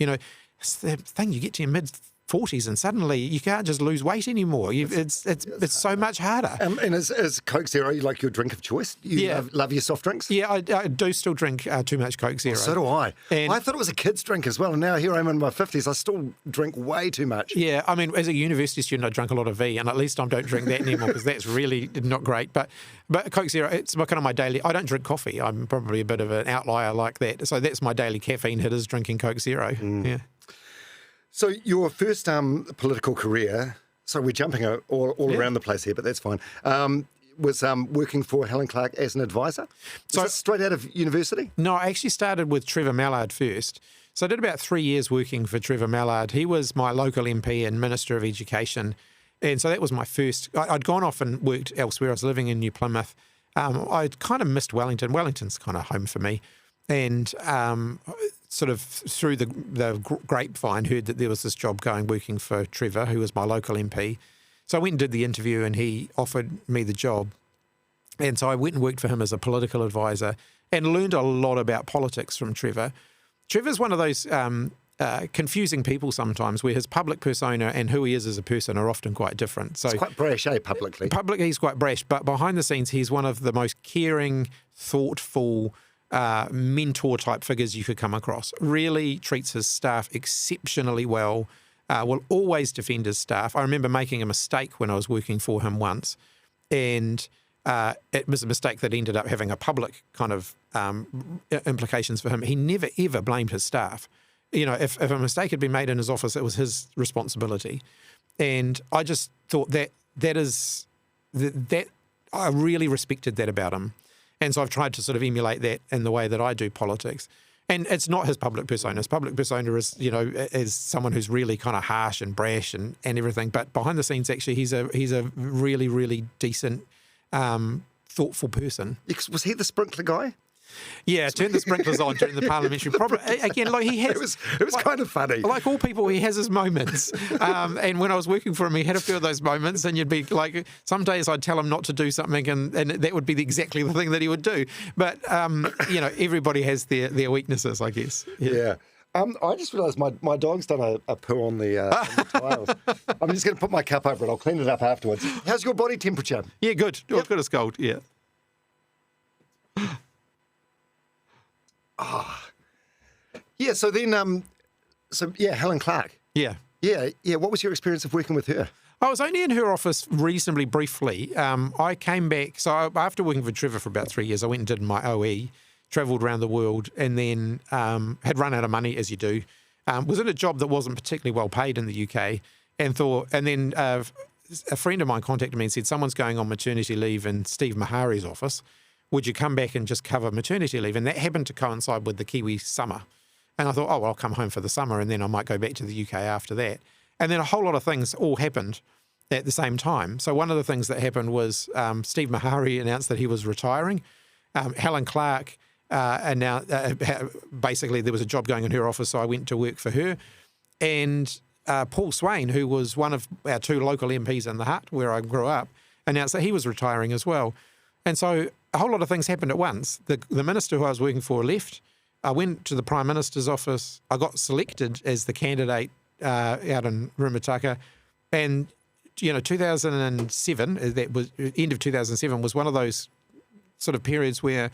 It's the thing, you get to your mid-40s and suddenly you can't just lose weight anymore. It's so much harder. And is Coke Zero like your drink of choice? You love your soft drinks? Yeah, I do still drink too much Coke Zero. Oh, so do I. And I thought it was a kid's drink as well, and now here I am in my 50s, I still drink way too much. Yeah, I mean, as a university student, I drank a lot of V, and at least I don't drink that anymore because that's really not great. But Coke Zero, it's kind of my daily. I don't drink coffee. I'm probably a bit of an outlier like that. So that's my daily caffeine hit is drinking Coke Zero. Yeah. So your first political career, so we're jumping all around the place here, but that's fine, was working for Helen Clark as an advisor? So straight out of university? No, I actually started with Trevor Mallard first. So I did about 3 years working for Trevor Mallard. He was my local MP and Minister of Education. And so that was my first. I'd gone off and worked elsewhere. I was living in New Plymouth. I'd kind of missed Wellington. Wellington's kind of home for me. And sort of through the grapevine heard that there was this job going working for Trevor, who was my local MP. So I went and did the interview and he offered me the job. And so I went and worked for him as a political advisor and learned a lot about politics from Trevor. Trevor's one of those confusing people sometimes where his public persona and who he is as a person are often quite different. So it's quite brash, publicly? Publicly, he's quite brash, but behind the scenes, he's one of the most caring, thoughtful, mentor-type figures you could come across. Really treats his staff exceptionally well, will always defend his staff. I remember making a mistake when I was working for him once, and it was a mistake that ended up having a public kind of implications for him. He never, ever blamed his staff. If a mistake had been made in his office, it was his responsibility. And I just thought that I really respected that about him. And so I've tried to sort of emulate that in the way that I do politics. And it's not his public persona. His public persona is, is someone who's really kind of harsh and brash and everything. But behind the scenes, actually, he's a really, really decent, thoughtful person. Was he the sprinkler guy? Yeah, turn the sprinklers on during the parliamentary. Again, like he has. It was kind of funny. Like all people, he has his moments. And when I was working for him, he had a few of those moments. And you'd be like, some days I'd tell him not to do something, and that would be exactly the thing that he would do. But everybody has their weaknesses, I guess. Yeah. I just realised my dog's done a poo on the tiles. I'm just going to put my cup over it. I'll clean it up afterwards. How's your body temperature? Yeah, good. Yep. Good as gold. Yeah. Yeah. So then, Helen Clark. Yeah. Yeah. What was your experience of working with her? I was only in her office reasonably briefly. I came back. So after working for Trevor for about 3 years, I went and did my OE. Travelled around the world, and then had run out of money, as you do. Was in a job that wasn't particularly well paid in the UK, and then a friend of mine contacted me and said, someone's going on maternity leave in Steve Mahari's office. Would you come back and just cover maternity leave? And that happened to coincide with the Kiwi summer. And I thought, oh, well, I'll come home for the summer, and then I might go back to the UK after that. And then a whole lot of things all happened at the same time. So one of the things that happened was Steve Mahari announced that he was retiring. Helen Clark and now basically there was a job going in her office, so I went to work for her. And Paul Swain, who was one of our 2 local MPs in the Hut, where I grew up, announced that he was retiring as well. And so a whole lot of things happened at once. The minister who I was working for left. I went to the Prime Minister's office. I got selected as the candidate out in Rumataka. And, 2007, that was end of 2007, was one of those sort of periods where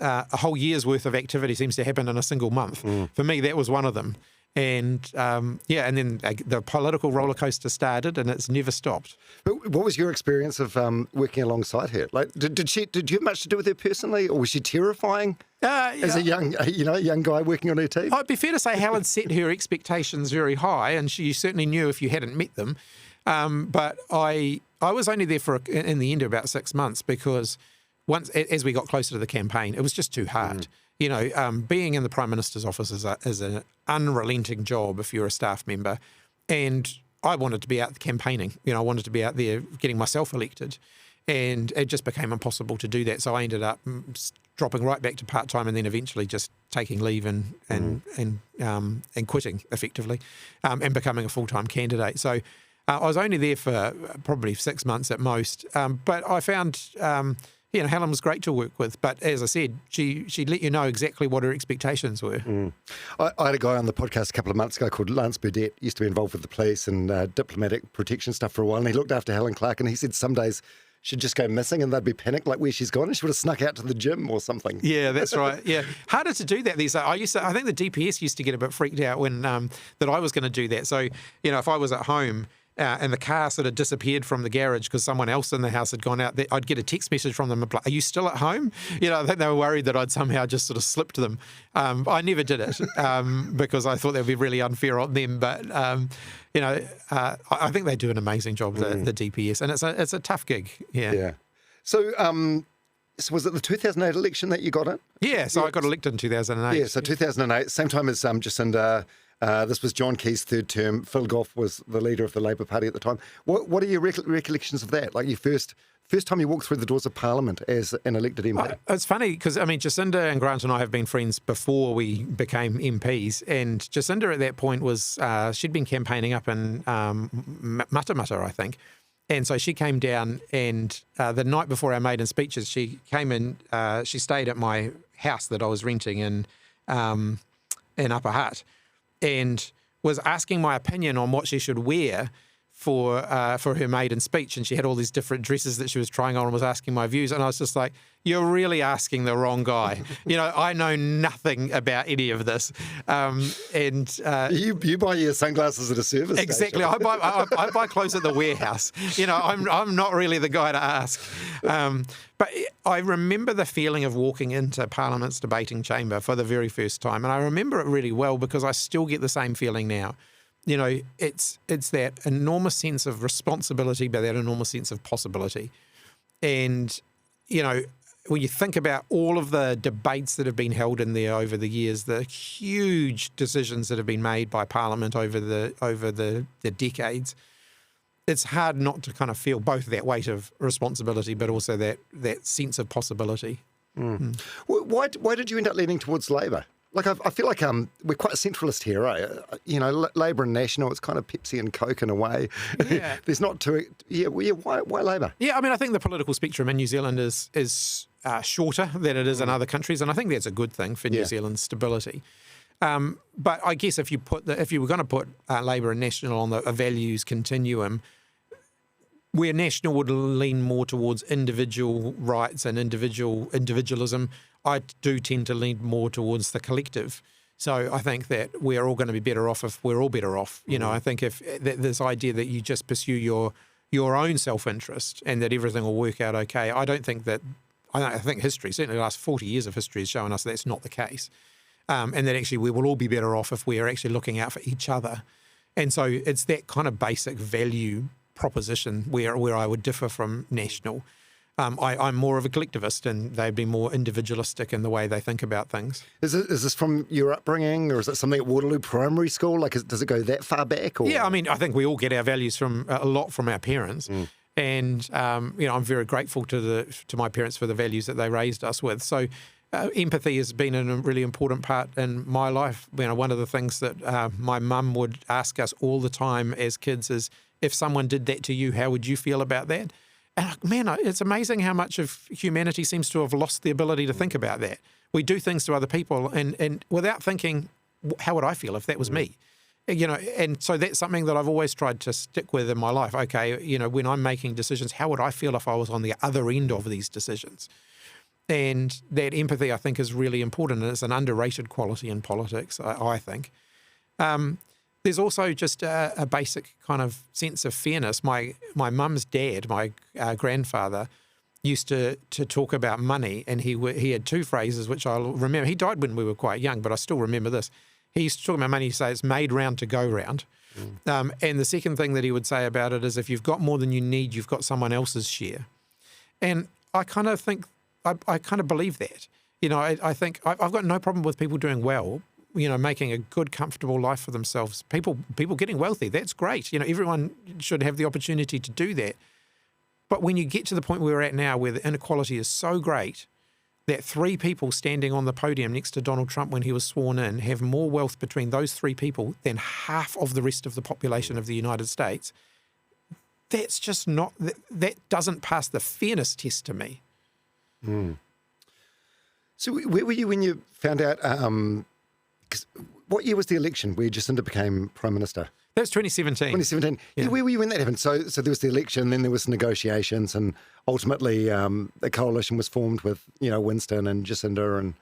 a whole year's worth of activity seems to happen in a single month. For me, that was one of them. And and then the political roller coaster started, and it's never stopped. But what was your experience of working alongside her? Like, did you have much to do with her personally, or was she terrifying as a young guy working on her team? It'd be fair to say Helen set her expectations very high, and you certainly knew if you hadn't met them. But I was only there for in the end about 6 months, because once, as we got closer to the campaign, it was just too hard. Being in the Prime Minister's office is an unrelenting job if you're a staff member. And I wanted to be out campaigning. I wanted to be out there getting myself elected. And it just became impossible to do that. So I ended up dropping right back to part-time, and then eventually just taking leave and quitting, effectively, and becoming a full-time candidate. So I was only there for probably 6 months at most. But I found... Helen was great to work with, but as I said, she'd let you know exactly what her expectations were. I had a guy on the podcast a couple of months ago called Lance Burdett, used to be involved with the police and diplomatic protection stuff for a while, and he looked after Helen Clark, and he said some days she'd just go missing and they'd be panicked, like where she's gone, and she would have snuck out to the gym or something. Yeah, that's right. Yeah, harder to do that these days. I think the DPS used to get a bit freaked out when that I was going to do that. So, if I was at home, and the car sort of disappeared from the garage because someone else in the house had gone out, I'd get a text message from them, like, are you still at home? I think they were worried that I'd somehow just sort of slipped them. I never did it because I thought that would be really unfair on them. But, I think they do an amazing job, the DPS, and it's a tough gig. Yeah. So, so was it the 2008 election that you got in? Yeah, so I got elected in 2008. Yeah, so 2008, same time as Jacinda. This was John Key's third term. Phil Goff was the leader of the Labour Party at the time. What are your recollections of that? Like your first time you walked through the doors of Parliament as an elected MP? It's funny because, Jacinda and Grant and I have been friends before we became MPs. And Jacinda at that point was, she'd been campaigning up in Matamata, I think. And so she came down, and the night before our maiden speeches, she came in, she stayed at my house that I was renting in Upper Hutt, and was asking my opinion on what she should wear for her maiden speech. And she had all these different dresses that she was trying on and was asking my views. And I was just like, you're really asking the wrong guy. I know nothing about any of this. You buy your sunglasses at a service exactly. station. I buy clothes at the warehouse. I'm not really the guy to ask. But I remember the feeling of walking into Parliament's debating chamber for the very first time. And I remember it really well because I still get the same feeling now. It's that enormous sense of responsibility, but that enormous sense of possibility. And, when you think about all of the debates that have been held in there over the years, the huge decisions that have been made by Parliament over the decades, it's hard not to kind of feel both that weight of responsibility, but also that sense of possibility. Why did you end up leaning towards Labor? Like, I feel like we're quite a centralist here, right? Labor and National, it's kind of Pepsi and Coke in a way. Yeah. There's not too... why Labor? Yeah, I mean, I think the political spectrum in New Zealand is shorter than it is in other countries, and I think that's a good thing for New Zealand's stability. But I guess if you were going to put Labor and National on a values continuum, where National would lean more towards individual rights and individualism, I do tend to lean more towards the collective. So I think that we're all going to be better off if we're all better off. I think if this idea that you just pursue your own self-interest and that everything will work out okay, I think history, certainly the last 40 years of history, has shown us that's not the case. And that actually we will all be better off if we are actually looking out for each other. And so it's that kind of basic value proposition where I would differ from National. I'm more of a collectivist, and they'd be more individualistic in the way they think about things. Is this from your upbringing, or is it something at Waterloo Primary School? Like, does it go that far back? Or? Yeah, I mean, I think we all get our values from a lot from our parents. And, I'm very grateful to my parents for the values that they raised us with. So empathy has been a really important part in my life. One of the things that my mum would ask us all the time as kids is, if someone did that to you, how would you feel about that? And man, it's amazing how much of humanity seems to have lost the ability to think about that. We do things to other people and without thinking, how would I feel if that was me? And so that's something that I've always tried to stick with in my life. Okay, when I'm making decisions, how would I feel if I was on the other end of these decisions? And that empathy, I think, is really important, and it's an underrated quality in politics, I think. There's also just a basic kind of sense of fairness. My mum's dad, my grandfather, used to talk about money, and he had two phrases which I'll remember. He died when we were quite young, but I still remember this. He used to talk about money. He'd say it's made round to go round. And the second thing that he would say about it is, if you've got more than you need, you've got someone else's share. And I kind of think, I kind of believe that. I think I've got no problem with people doing well, making a good, comfortable life for themselves. People getting wealthy, that's great. Everyone should have the opportunity to do that. But when you get to the point where we're at now, where the inequality is so great that three people standing on the podium next to Donald Trump when he was sworn in have more wealth between those three people than half of the rest of the population of the United States, that's just not, that doesn't pass the fairness test to me. So where were you when you found out, what year was the election where Jacinda became Prime Minister? That was 2017. 2017. Yeah. Where were you when that happened? So there was the election, then there was negotiations, and ultimately the coalition was formed with, Winston and Jacinda and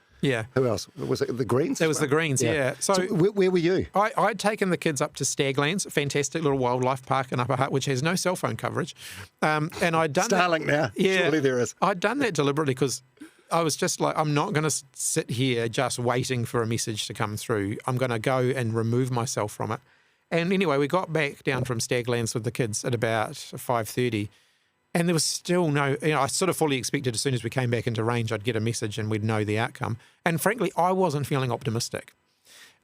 who else? Was it the Greens? It was the Greens, yeah. So where were you? I'd taken the kids up to Staglands, a fantastic little wildlife park in Upper Hutt, which has no cell phone coverage. And I'd done Starlink now. Yeah. Surely there is. I'd done that deliberately because I was just like, I'm not going to sit here just waiting for a message to come through. I'm going to go and remove myself from it. And anyway, we got back down from Staglands with the kids at about 5:30, and there was still no, I sort of fully expected as soon as we came back into range, I'd get a message and we'd know the outcome. And frankly, I wasn't feeling optimistic.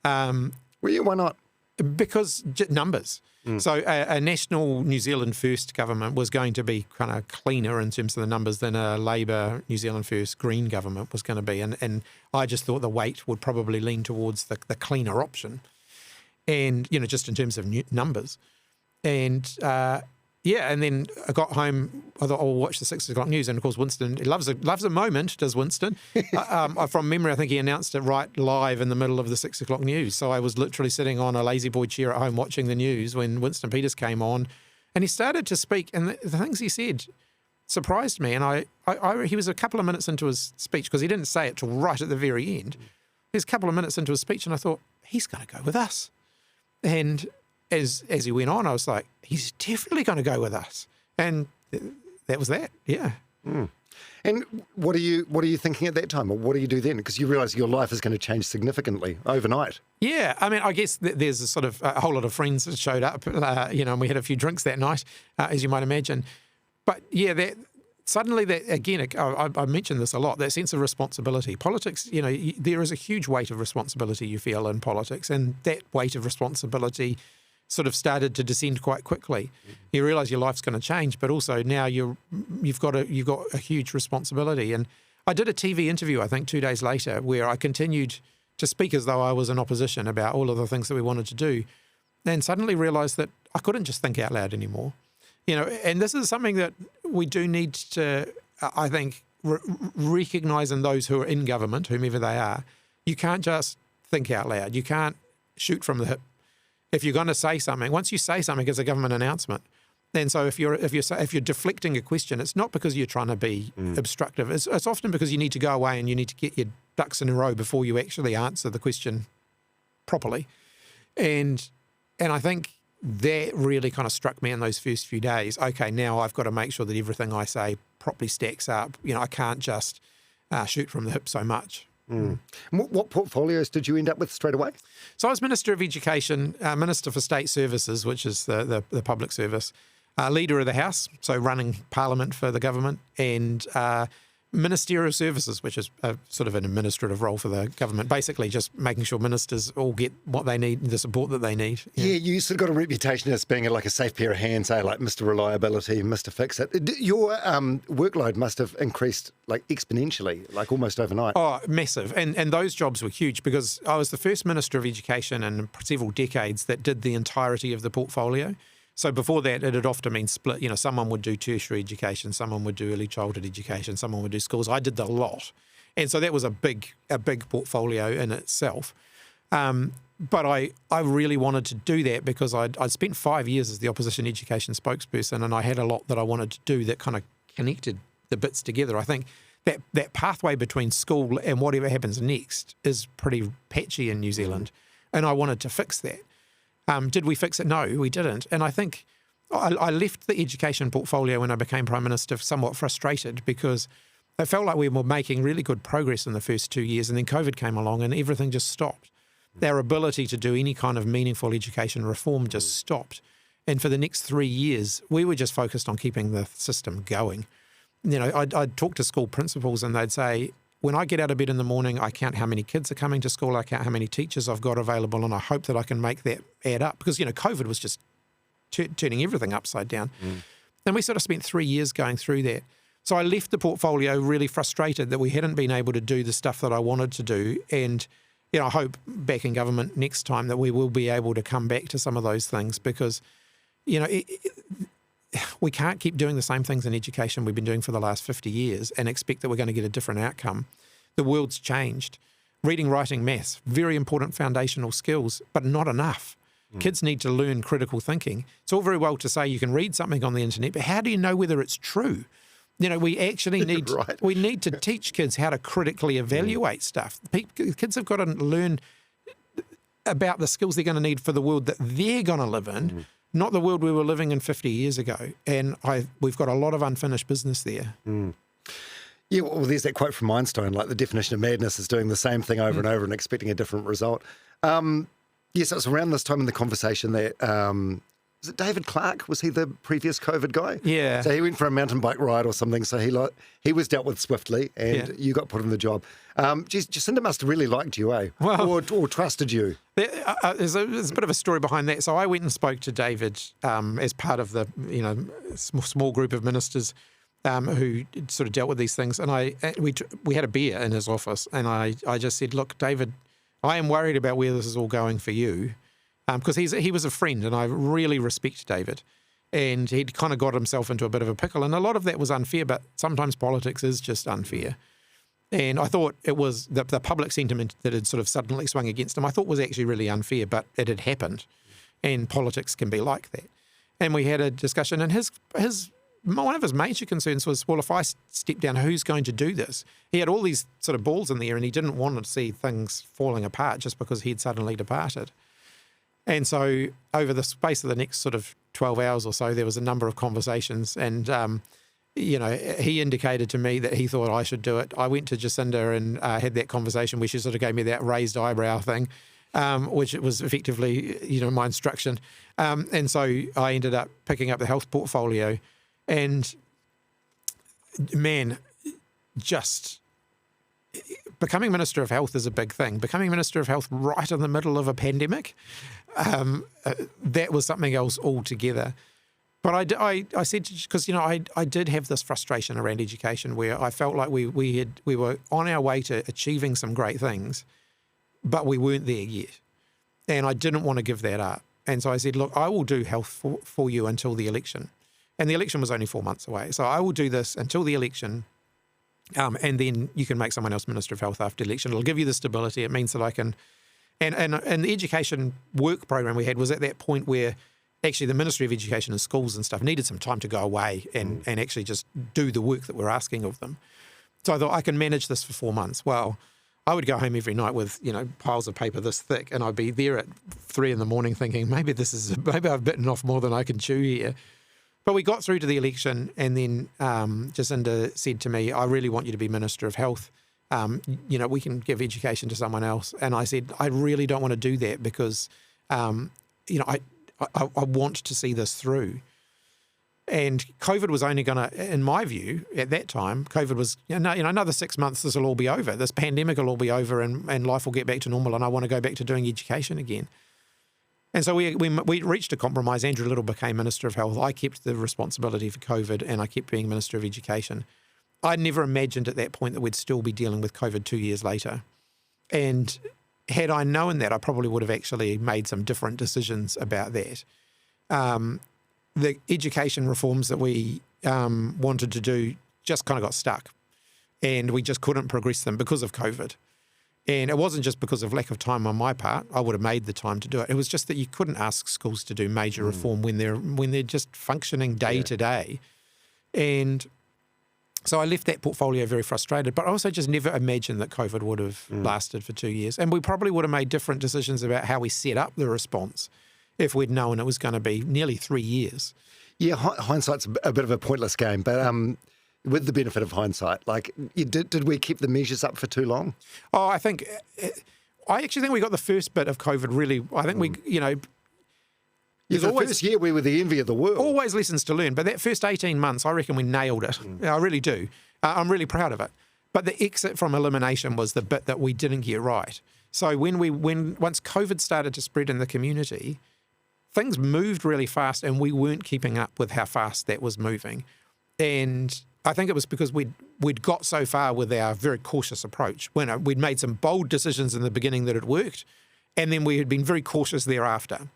Were you? Why not? Because numbers. So a national New Zealand First government was going to be kind of cleaner in terms of the numbers than a Labor New Zealand First Green government was going to be. And I just thought the weight would probably lean towards the cleaner option. And, just in terms of numbers. And, and then I got home, I thought, I'll watch the 6 o'clock news. And, of course, Winston loves a moment, does Winston. From memory, I think he announced it right live in the middle of the 6 o'clock news. So I was literally sitting on a lazy boy chair at home watching the news when Winston Peters came on. And he started to speak, and the things he said surprised me. And he was a couple of minutes into his speech, because he didn't say it till right at the very end. He was a couple of minutes into his speech, and I thought, he's going to go with us. And as he went on, I was like, he's definitely going to go with us. And that was that, yeah. And what are you thinking at that time? Or what do you do then? Because you realise your life is going to change significantly overnight. Yeah, I mean, I guess there's a sort of a whole lot of friends that showed up, and we had a few drinks that night, as you might imagine. But yeah, suddenly, again, I mentioned this a lot, that sense of responsibility. Politics, there is a huge weight of responsibility you feel in politics, and that weight of responsibility sort of started to descend quite quickly. You realise your life's going to change, but also now you've got a huge responsibility. And I did a TV interview, I think, 2 days later, where I continued to speak as though I was in opposition about all of the things that we wanted to do, and suddenly realised that I couldn't just think out loud anymore. And this is something that we do need to, I think, recognise in those who are in government, whomever they are. You can't just think out loud. You can't shoot from the hip. If you're going to say something, once you say something, it's a government announcement. And so if you're deflecting a question, it's not because you're trying to be obstructive. It's often because you need to go away and you need to get your ducks in a row before you actually answer the question properly. And I think that really kind of struck me in those first few days. Okay, now I've got to make sure that everything I say properly stacks up. I can't just shoot from the hip so much. What portfolios did you end up with straight away? So I was Minister of Education, Minister for State Services, which is the public service, Leader of the House, so running Parliament for the government, and Ministerial Services, which is a sort of an administrative role for the government, basically just making sure ministers all get what they need, the support that they need. Yeah, you sort of got a reputation as being like a safe pair of hands, like Mr. Reliability, Mr. Fix-It. Your workload must have increased like exponentially, like almost overnight. Oh, massive. And those jobs were huge because I was the first Minister of Education in several decades that did the entirety of the portfolio. So before that, it had often been split. Someone would do tertiary education, someone would do early childhood education, someone would do schools. I did the lot. And so that was a big portfolio in itself. But I really wanted to do that because I'd spent 5 years as the opposition education spokesperson, and I had a lot that I wanted to do that kind of connected the bits together. I think that pathway between school and whatever happens next is pretty patchy in New Zealand, and I wanted to fix that. Did we fix it? No, we didn't. And I think I left the education portfolio when I became Prime Minister somewhat frustrated because it felt like we were making really good progress in the first 2 years, and then COVID came along and everything just stopped. Our ability to do any kind of meaningful education reform just stopped. And for the next 3 years, we were just focused on keeping the system going. I'd talk to school principals and they'd say, when I get out of bed in the morning, I count how many kids are coming to school, I count how many teachers I've got available, and I hope that I can make that add up. Because, COVID was just turning everything upside down. And we sort of spent 3 years going through that. So I left the portfolio really frustrated that we hadn't been able to do the stuff that I wanted to do. And, I hope back in government next time that we will be able to come back to some of those things because, we can't keep doing the same things in education we've been doing for the last 50 years and expect that we're going to get a different outcome. The world's changed. Reading, writing, maths, very important foundational skills, but not enough. Kids need to learn critical thinking. It's all very well to say you can read something on the internet, but how do you know whether it's true? We actually need we need to teach kids how to critically evaluate stuff. Kids have got to learn about the skills they're going to need for the world that they're going to live in, not the world we were living in 50 years ago. And we've got a lot of unfinished business there. Yeah, well, there's that quote from Einstein, like the definition of madness is doing the same thing over and over and expecting a different result. Yes, it was around this time in the conversation that, was it David Clark? Was he the previous COVID guy? Yeah. So he went for a mountain bike ride or something. So he was dealt with swiftly and you got put in the job. Jacinda must have really liked you, eh? Well, or trusted you. There's a bit of a story behind that. So I went and spoke to David as part of the small group of ministers who sort of dealt with these things. And we had a beer in his office and I just said, look, David, I am worried about where this is all going for you. Because he was a friend and I really respect David. And he'd kind of got himself into a bit of a pickle. And a lot of that was unfair, but sometimes politics is just unfair. And I thought it was the public sentiment that had sort of suddenly swung against him, I thought was actually really unfair, but it had happened. And politics can be like that. And we had a discussion, and one of his major concerns was, well, if I step down, who's going to do this? He had all these sort of balls in the air and he didn't want to see things falling apart just because he'd suddenly departed. And so over the space of the next sort of 12 hours or so, there was a number of conversations and, he indicated to me that he thought I should do it. I went to Jacinda and had that conversation where she sort of gave me that raised eyebrow thing, which was effectively, my instruction. And so I ended up picking up the health portfolio and, man, just becoming Minister of Health is a big thing. Becoming Minister of Health right in the middle of a pandemic, that was something else altogether. But I said, because, I did have this frustration around education where I felt like we were on our way to achieving some great things, but we weren't there yet. And I didn't want to give that up. And so I said, look, I will do health for you until the election. And the election was only 4 months away. So I will do this until the election. And then you can make someone else Minister of Health after the election. It'll give you the stability. It means that I can... And the education work program we had was at that point where actually the Ministry of Education and schools and stuff needed some time to go away and actually just do the work that we're asking of them. So I thought, I can manage this for 4 months. Well, I would go home every night with, piles of paper this thick, and I'd be there at 3 a.m. thinking, maybe I've bitten off more than I can chew here. But we got through to the election, and then Jacinda said to me, I really want you to be Minister of Health. We can give education to someone else. And I said, I really don't want to do that because, I want to see this through. And COVID was only going to, in my view, at that time, COVID was, another 6 months, this will all be over. This pandemic will all be over and life will get back to normal, and I want to go back to doing education again. And so we reached a compromise. Andrew Little became Minister of Health. I kept the responsibility for COVID, and I kept being Minister of Education. I never imagined at that point that we'd still be dealing with COVID 2 years later. And had I known that, I probably would have actually made some different decisions about that. The education reforms that we wanted to do just kind of got stuck, and we just couldn't progress them because of COVID. And it wasn't just because of lack of time on my part. I would have made the time to do it. It was just that you couldn't ask schools to do major reform when they're just functioning day to day. And so I left that portfolio very frustrated, but I also just never imagined that COVID would have lasted for 2 years. And we probably would have made different decisions about how we set up the response if we'd known it was going to be nearly 3 years. Yeah, hindsight's a bit of a pointless game, but with the benefit of hindsight, did we keep the measures up for too long? Oh, I actually think we got the first bit of COVID really, I think we, the first year we were the envy of the world. Always lessons to learn, but that first 18 months, I reckon we nailed it. I really do. I'm really proud of it. But the exit from elimination was the bit that we didn't get right. So once COVID started to spread in the community, things moved really fast and we weren't keeping up with how fast that was moving. And I think it was because we'd got so far with our very cautious approach. When we'd made some bold decisions in the beginning that had worked, and then we had been very cautious thereafter.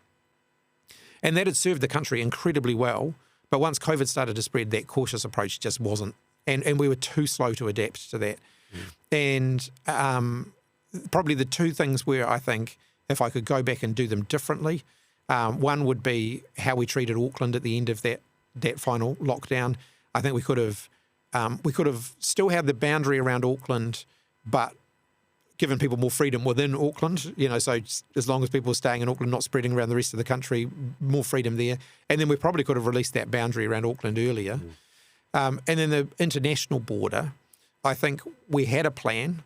And that had served the country incredibly well. But once COVID started to spread, that cautious approach just wasn't. And we were too slow to adapt to that. And probably the two things where I think if I could go back and do them differently, one would be how we treated Auckland at the end of that final lockdown. I think we could have still had the boundary around Auckland, but given people more freedom within Auckland, so as long as people were staying in Auckland, not spreading around the rest of the country, more freedom there. And then we probably could have released that boundary around Auckland earlier. And then the international border, I think we had a plan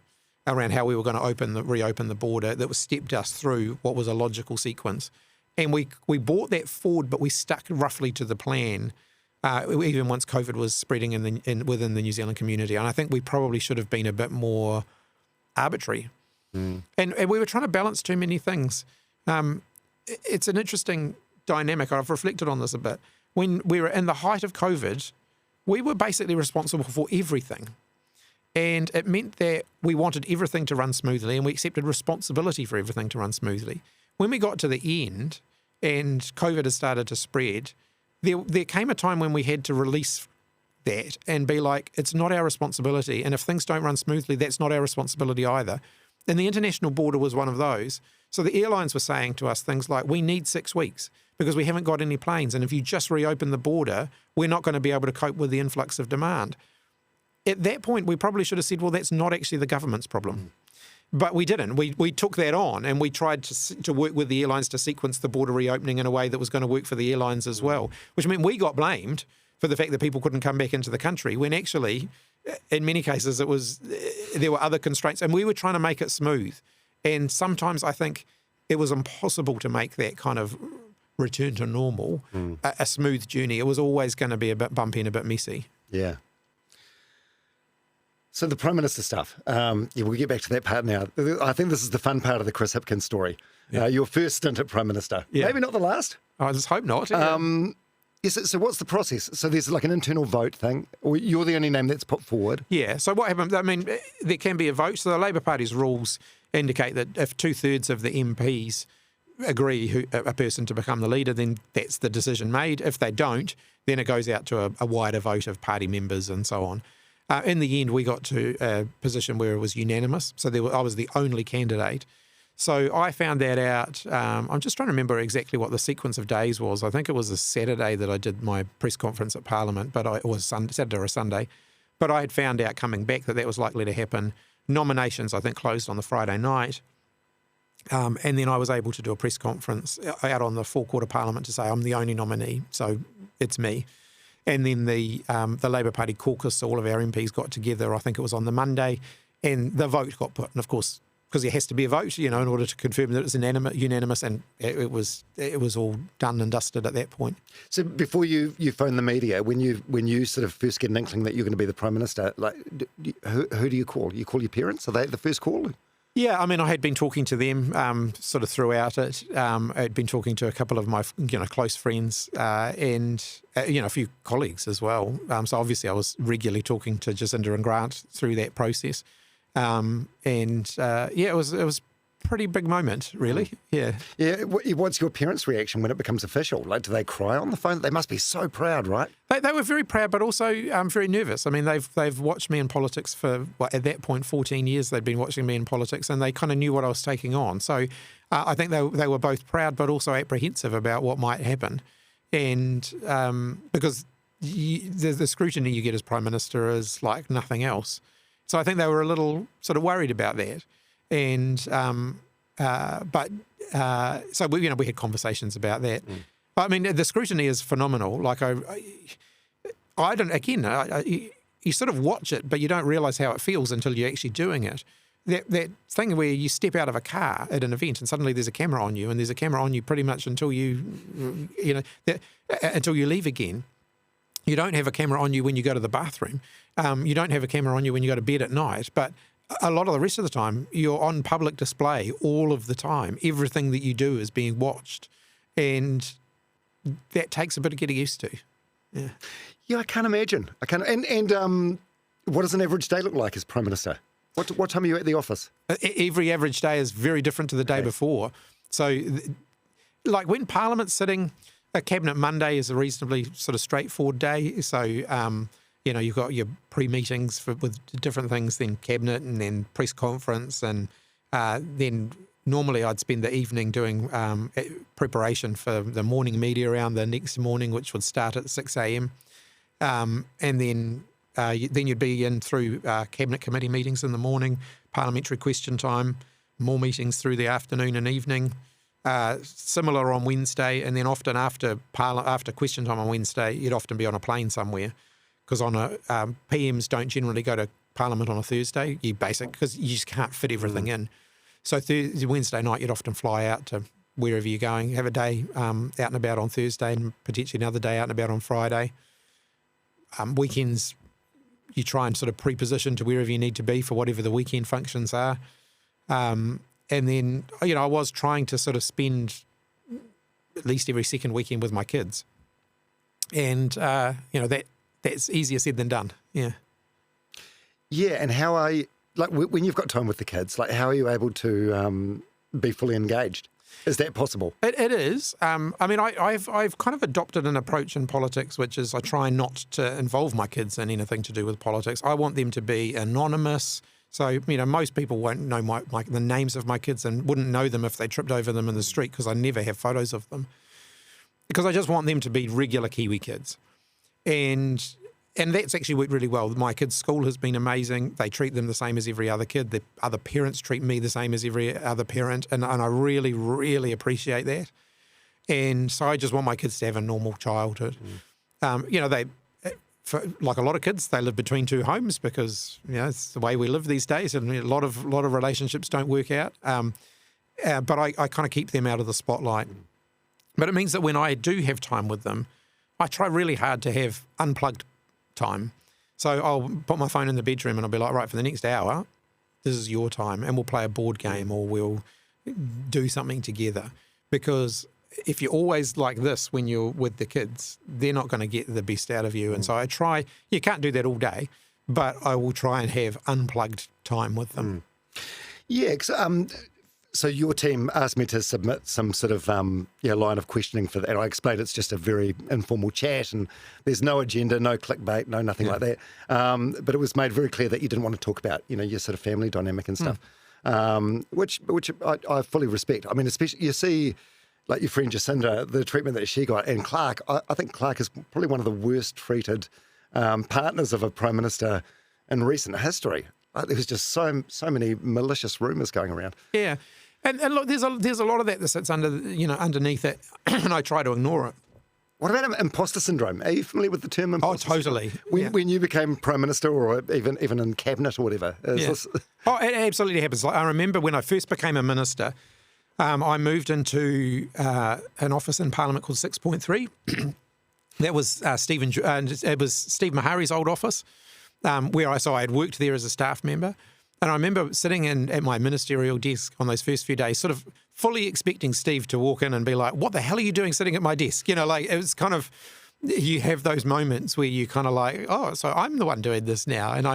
around how we were going to reopen the border that was stepped us through what was a logical sequence. And we brought that forward, but we stuck roughly to the plan, even once COVID was spreading within the New Zealand community. And I think we probably should have been a bit more arbitrary. And we were trying to balance too many things. It's an interesting dynamic. I've reflected on this a bit. When we were in the height of COVID, we were basically responsible for everything. And it meant that we wanted everything to run smoothly and we accepted responsibility for everything to run smoothly. When we got to the end and COVID has started to spread, there came a time when we had to release that and be like, it's not our responsibility. And if things don't run smoothly, that's not our responsibility either. And the international border was one of those. So the airlines were saying to us things like, we need 6 weeks because we haven't got any planes. And if you just reopen the border, we're not going to be able to cope with the influx of demand. At that point, we probably should have said, well, that's not actually the government's problem. But we didn't. We took that on and we tried to work with the airlines to sequence the border reopening in a way that was going to work for the airlines as well, which meant we got blamed for the fact that people couldn't come back into the country when actually, in many cases, there were other constraints and we were trying to make it smooth. And sometimes I think it was impossible to make that kind of return to normal a smooth journey. It was always going to be a bit bumpy and a bit messy. Yeah. So the Prime Minister stuff, we'll get back to that part now. I think this is the fun part of the Chris Hipkins story. Your first stint at Prime Minister. Yeah. Maybe not the last. I just hope not. Yes, so what's the process? So there's like an internal vote thing, or you're the only name that's put forward? Yeah, so what happens, I mean, there can be a vote. So the Labour Party's rules indicate that if 2/3 of the MPs agree a person to become the leader, then that's the decision made. If they don't, then it goes out to a wider vote of party members and so on. In the end, we got to a position where it was unanimous. So I was the only candidate. So I found that out. I'm just trying to remember exactly what the sequence of days was. I think it was a Saturday that I did my press conference at Parliament, but it was Saturday or a Sunday. But I had found out coming back that was likely to happen. Nominations, I think, closed on the Friday night. And then I was able to do a press conference out on the forecourt of Parliament to say I'm the only nominee, so it's me. And then the Labour Party caucus, so all of our MPs got together, I think it was on the Monday, and the vote got put. And of course, because there has to be a vote, in order to confirm that it's unanimous, and it was all done and dusted at that point. So before you phone the media, when you sort of first get an inkling that you're going to be the Prime Minister, like who do you call? You call your parents? Are they the first call? Yeah, I mean, I had been talking to them sort of throughout it. I'd been talking to a couple of my close friends and a few colleagues as well. So obviously I was regularly talking to Jacinda and Grant through that process. It was a pretty big moment, really. Yeah. Yeah. What's your parents' reaction when it becomes official? Like, do they cry on the phone? They must be so proud, right? They were very proud, but also very nervous. I mean, they've watched me in politics for, at that point, 14 years. They'd been watching me in politics, and they kind of knew what I was taking on. So I think they were both proud, but also apprehensive about what might happen. And because the scrutiny you get as Prime Minister is like nothing else. So I think they were a little sort of worried about that. And so we had conversations about that. I mean, the scrutiny is phenomenal. Like I don't. Again, you sort of watch it, but you don't realise how it feels until you're actually doing it. That thing where you step out of a car at an event and suddenly there's a camera on you, and there's a camera on you pretty much until until you leave again. You don't have a camera on you when you go to the bathroom. You don't have a camera on you when you go to bed at night, but a lot of the rest of the time, you're on public display all of the time. Everything that you do is being watched. And that takes a bit of getting used to. Yeah. Yeah, I can't imagine. And what does an average day look like as Prime Minister? What time are you at the office? Every average day is very different to the day before. So, like when Parliament's sitting, a Cabinet Monday is a reasonably sort of straightforward day. So, you've got your pre-meetings with different things, then Cabinet and then press conference. And then normally I'd spend the evening doing preparation for the morning media round the next morning, which would start at 6 a.m. And then you'd be in through Cabinet committee meetings in the morning, parliamentary question time, more meetings through the afternoon and evening. Similar on Wednesday, and then often after question time on Wednesday, you'd often be on a plane somewhere. Because PMs don't generally go to Parliament on a Thursday. Because you just can't fit everything in. So Wednesday night, you'd often fly out to wherever you're going, have a day out and about on Thursday, and potentially another day out and about on Friday. Weekends, you try and sort of pre-position to wherever you need to be for whatever the weekend functions are. And then, I was trying to sort of spend at least every second weekend with my kids. And, that's easier said than done. Yeah. Yeah. And how are you, like when you've got time with the kids, like how are you able to be fully engaged? Is that possible? It is. I mean, I've kind of adopted an approach in politics, which is I try not to involve my kids in anything to do with politics. I want them to be anonymous. So, most people won't know the names of my kids and wouldn't know them if they tripped over them in the street, because I never have photos of them. Because I just want them to be regular Kiwi kids. And that's actually worked really well. My kids' school has been amazing. They treat them the same as every other kid. The other parents treat me the same as every other parent. And I really, really appreciate that. And so I just want my kids to have a normal childhood. Like a lot of kids, they live between two homes because, it's the way we live these days. And a lot of relationships don't work out. But I kind of keep them out of the spotlight. But it means that when I do have time with them, I try really hard to have unplugged time. So I'll put my phone in the bedroom and I'll be like, right, for the next hour, this is your time, and we'll play a board game or we'll do something together. Because if you're always like this when you're with the kids, they're not going to get the best out of you. And so I try, you can't do that all day, but I will try and have unplugged time with them. Yeah, 'cause, so your team asked me to submit some sort of line of questioning for that. I explained it's just a very informal chat and there's no agenda, no clickbait, no nothing like that. But it was made very clear that you didn't want to talk about, your sort of family dynamic and stuff, which I fully respect. I mean, especially you see, like your friend Jacinda, the treatment that she got, and Clark. I think Clark is probably one of the worst treated partners of a Prime Minister in recent history. There was just so many malicious rumours going around. Yeah. And look, there's a lot of that sits underneath it, and I try to ignore it. What about imposter syndrome? Are you familiar with the term imposter totally. syndrome? When you became Prime Minister or even in Cabinet or whatever? It absolutely happens. Like, I remember when I first became a minister, I moved into an office in Parliament called 6.3. That was it was Steve Mahari's old office, where I had worked there as a staff member. And I remember sitting at my ministerial desk on those first few days, sort of fully expecting Steve to walk in and be like, "What the hell are you doing sitting at my desk?" It was kind of, you have those moments where you kind of like, "Oh, so I'm the one doing this now." And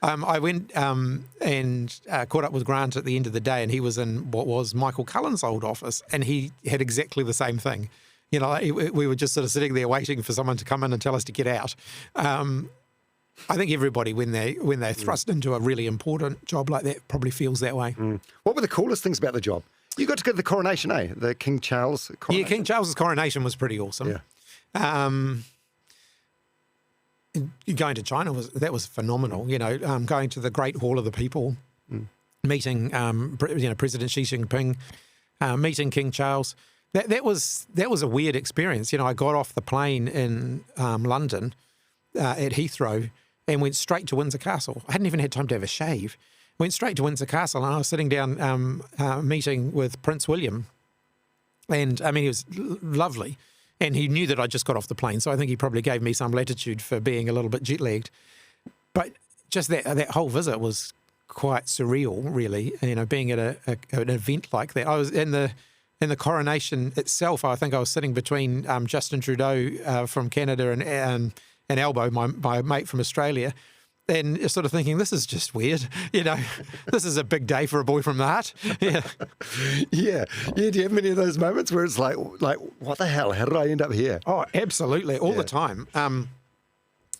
I went and caught up with Grant at the end of the day, and he was in what was Michael Cullen's old office, and he had exactly the same thing. We were just sort of sitting there waiting for someone to come in and tell us to get out. I think everybody, when they're thrust into a really important job like that, probably feels that way. What were the coolest things about the job? You got to go to the coronation, eh? The King Charles coronation. Yeah, King Charles's coronation was pretty awesome. Yeah. Going to China was phenomenal. Going to the Great Hall of the People, meeting President Xi Jinping, meeting King Charles. That was a weird experience. I got off the plane in London at Heathrow and went straight to Windsor Castle. I hadn't even had time to have a shave. Went straight to Windsor Castle, and I was sitting down meeting with Prince William. And, I mean, he was lovely. And he knew that I just got off the plane, so I think he probably gave me some latitude for being a little bit jet-lagged. But just that whole visit was quite surreal, really, being at an event like that. I was in the coronation itself. I think I was sitting between Justin Trudeau from Canada and Albo, my mate from Australia, and sort of thinking, this is just weird. This is a big day for a boy from the hut. Yeah. Yeah. Do you have many of those moments where it's like, what the hell? How did I end up here? Oh, absolutely. All the time.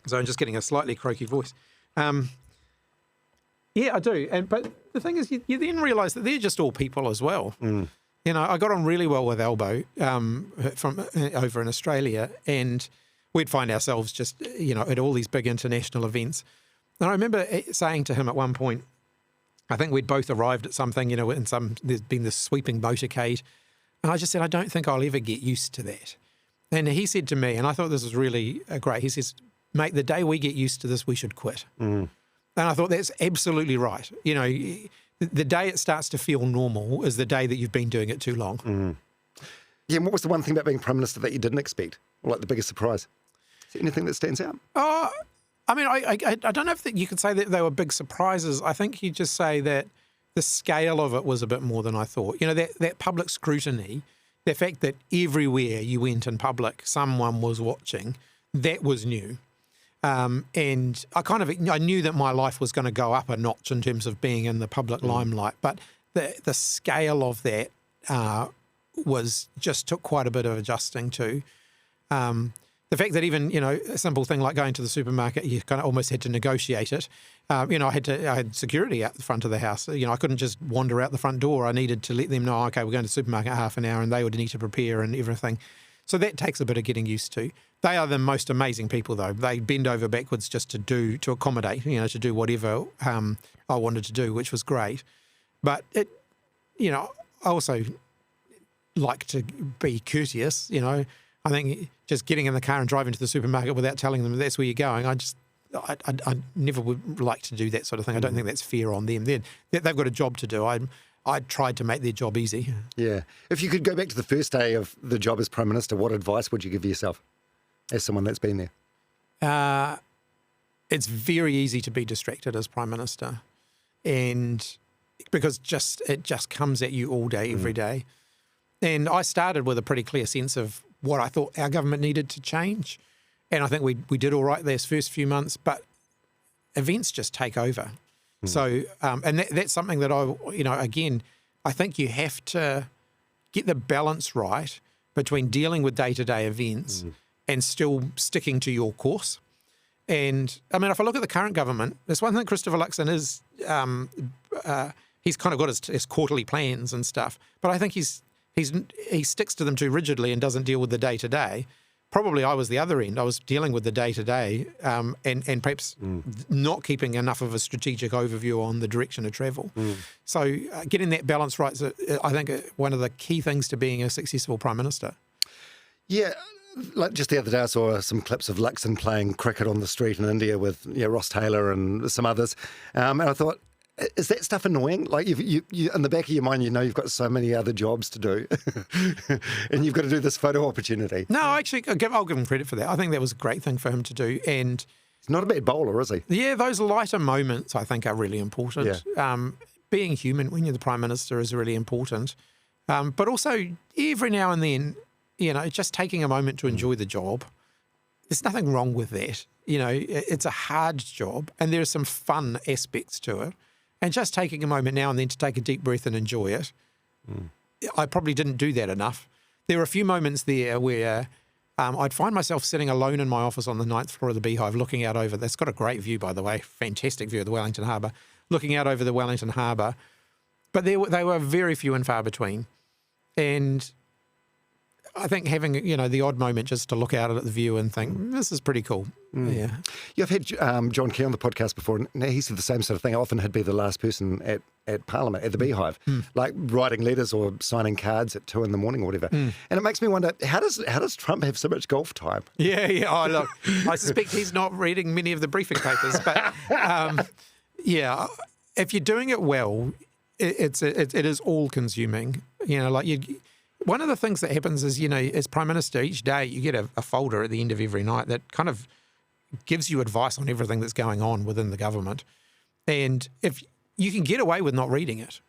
So I'm just getting a slightly croaky voice. Yeah, I do. But the thing is, you then realise that they're just all people as well. I got on really well with Albo from over in Australia, and we'd find ourselves just, at all these big international events. And I remember saying to him at one point, I think we'd both arrived at something, there's been this sweeping motorcade. And I just said, I don't think I'll ever get used to that. And he said to me, and I thought this was really great, he says, mate, the day we get used to this, we should quit. And I thought that's absolutely right. The day it starts to feel normal is the day that you've been doing it too long. Yeah, and what was the one thing about being Prime Minister that you didn't expect? Or like the biggest surprise? Is there anything that stands out? I mean, I don't know if you could say that they were big surprises. I think you just say that the scale of it was a bit more than I thought. That public scrutiny, the fact that everywhere you went in public, someone was watching, that was new. And I knew that my life was going to go up a notch in terms of being in the public limelight, but the scale of that took quite a bit of adjusting to. The fact that even, a simple thing like going to the supermarket, you kind of almost had to negotiate it. I had security out the front of the house. I couldn't just wander out the front door. I needed to let them know, okay, we're going to the supermarket half an hour, and they would need to prepare and everything. So that takes a bit of getting used to. They are the most amazing people, though. They bend over backwards just to accommodate, to do whatever I wanted to do, which was great. But I also like to be courteous, I think just getting in the car and driving to the supermarket without telling them that's where you're going, I never would like to do that sort of thing. I don't think that's fair on them. They've got a job to do. I tried to make their job easy. Yeah. If you could go back to the first day of the job as Prime Minister, what advice would you give yourself as someone that's been there? It's very easy to be distracted as Prime Minister, and because it just comes at you all day, every day. And I started with a pretty clear sense of what I thought our government needed to change. And I think we did all right those first few months, but events just take over. So, and that's something that again, I think you have to get the balance right between dealing with day-to-day events and still sticking to your course. And I mean, if I look at the current government, there's one thing Christopher Luxon is, he's kind of got his quarterly plans and stuff, but I think he sticks to them too rigidly and doesn't deal with the day-to-day. Probably I was the other end. I was dealing with the day-to-day and perhaps not keeping enough of a strategic overview on the direction of travel. So getting that balance right is, I think, one of the key things to being a successful Prime Minister. Yeah, like just the other day I saw some clips of Luxon playing cricket on the street in India with Ross Taylor and some others. And I thought, is that stuff annoying? Like you in the back of your mind, you've got so many other jobs to do, and you've got to do this photo opportunity. No, actually, I'll give him credit for that. I think that was a great thing for him to do. And he's not a bad bowler, is he? Yeah, those lighter moments I think are really important. Yeah. Being human when you're the Prime Minister is really important. But also every now and then, just taking a moment to enjoy the job. There's nothing wrong with that. It's a hard job, and there are some fun aspects to it. And just taking a moment now and then to take a deep breath and enjoy it. I probably didn't do that enough. There were a few moments there where I'd find myself sitting alone in my office on the 9th floor of the Beehive, looking out over, that's got a great view, by the way, fantastic view of the Wellington Harbour, looking out over the Wellington Harbour. But they were very few and far between. And I think having, the odd moment just to look out at the view and think, this is pretty cool. Yeah. I've had John Key on the podcast before, and he said the same sort of thing. I often had to be the last person at Parliament, at the Beehive, like writing letters or signing cards at 2 a.m. or whatever. And it makes me wonder, how does Trump have so much golf time? Yeah. Oh, look, I suspect he's not reading many of the briefing papers, but if you're doing it well, it is all-consuming. One of the things that happens is, as Prime Minister, each day you get a folder at the end of every night that kind of gives you advice on everything that's going on within the government. And if you can get away with not reading it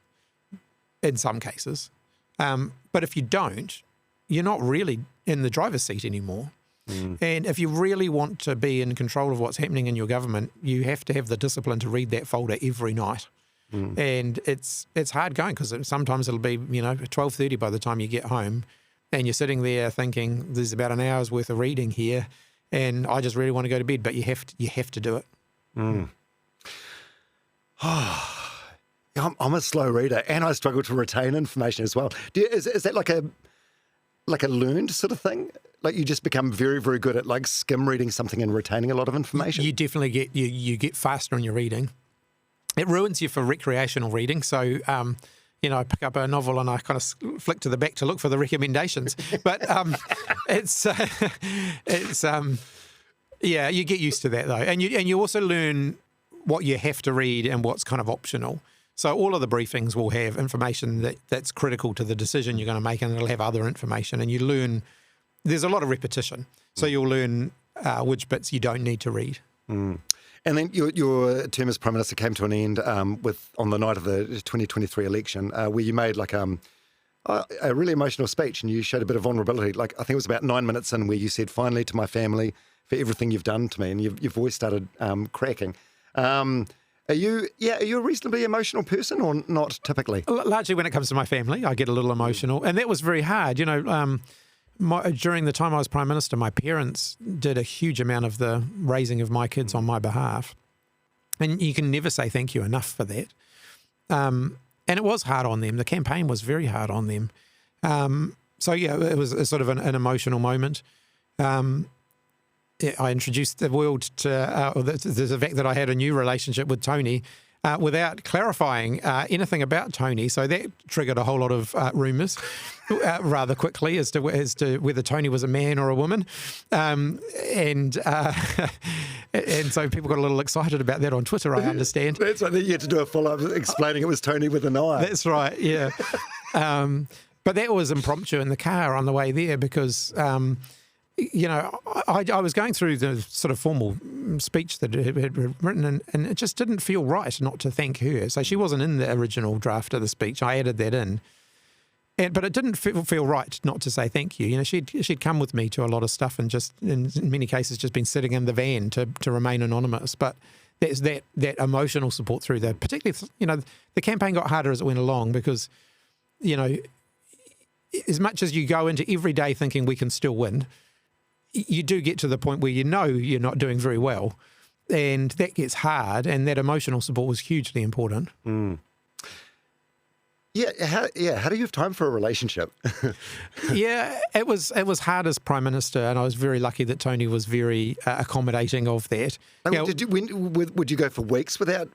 in some cases, but if you don't, you're not really in the driver's seat anymore. And if you really want to be in control of what's happening in your government, you have to have the discipline to read that folder every night. And it's hard going because sometimes it'll be 12:30 by the time you get home, and you're sitting there thinking there's about an hour's worth of reading here, and I just really want to go to bed, but you have to do it. I'm a slow reader, and I struggle to retain information as well. Is that like a learned sort of thing? Like you just become very, very good at like skim reading something and retaining a lot of information? You definitely get faster in your reading. It ruins you for recreational reading. So, I pick up a novel and I kind of flick to the back to look for the recommendations. But you get used to that though, and you also learn what you have to read and what's kind of optional. So all of the briefings will have information that's critical to the decision you're going to make, and it'll have other information. And you learn. There's a lot of repetition, so you'll learn which bits you don't need to read. And then your term as Prime Minister came to an end on the night of the 2023 election, where you made like a really emotional speech, and you showed a bit of vulnerability. Like I think it was about 9 minutes in, where you said, "Finally, to my family, for everything you've done to me," and your voice started cracking. Are you a reasonably emotional person, or not typically? Largely when it comes to my family, I get a little emotional, and that was very hard. During the time I was Prime Minister, my parents did a huge amount of the raising of my kids on my behalf. And you can never say thank you enough for that. And it was hard on them. The campaign was very hard on them. It was a sort of an emotional moment. I introduced the world to the fact that I had a new relationship with Tony without clarifying anything about Tony. So that triggered a whole lot of rumours rather quickly as to whether Tony was a man or a woman. And so people got a little excited about that on Twitter, I understand. That's right. You had to do a follow-up explaining it was Tony with an I. That's right, yeah. But that was impromptu in the car on the way there because... I was going through the sort of formal speech that it had written, and it just didn't feel right not to thank her. So she wasn't in the original draft of the speech. I added that in. But it didn't feel right not to say thank you. She'd come with me to a lot of stuff and just, in many cases, just been sitting in the van to remain anonymous. But there's that emotional support through there. Particularly, the campaign got harder as it went along because, as much as you go into every day thinking we can still win, you do get to the point where you're not doing very well. And that gets hard, and that emotional support was hugely important. Mm. How do you have time for a relationship? Yeah, it was hard as Prime Minister, and I was very lucky that Tony was very accommodating of that. Would you go for weeks without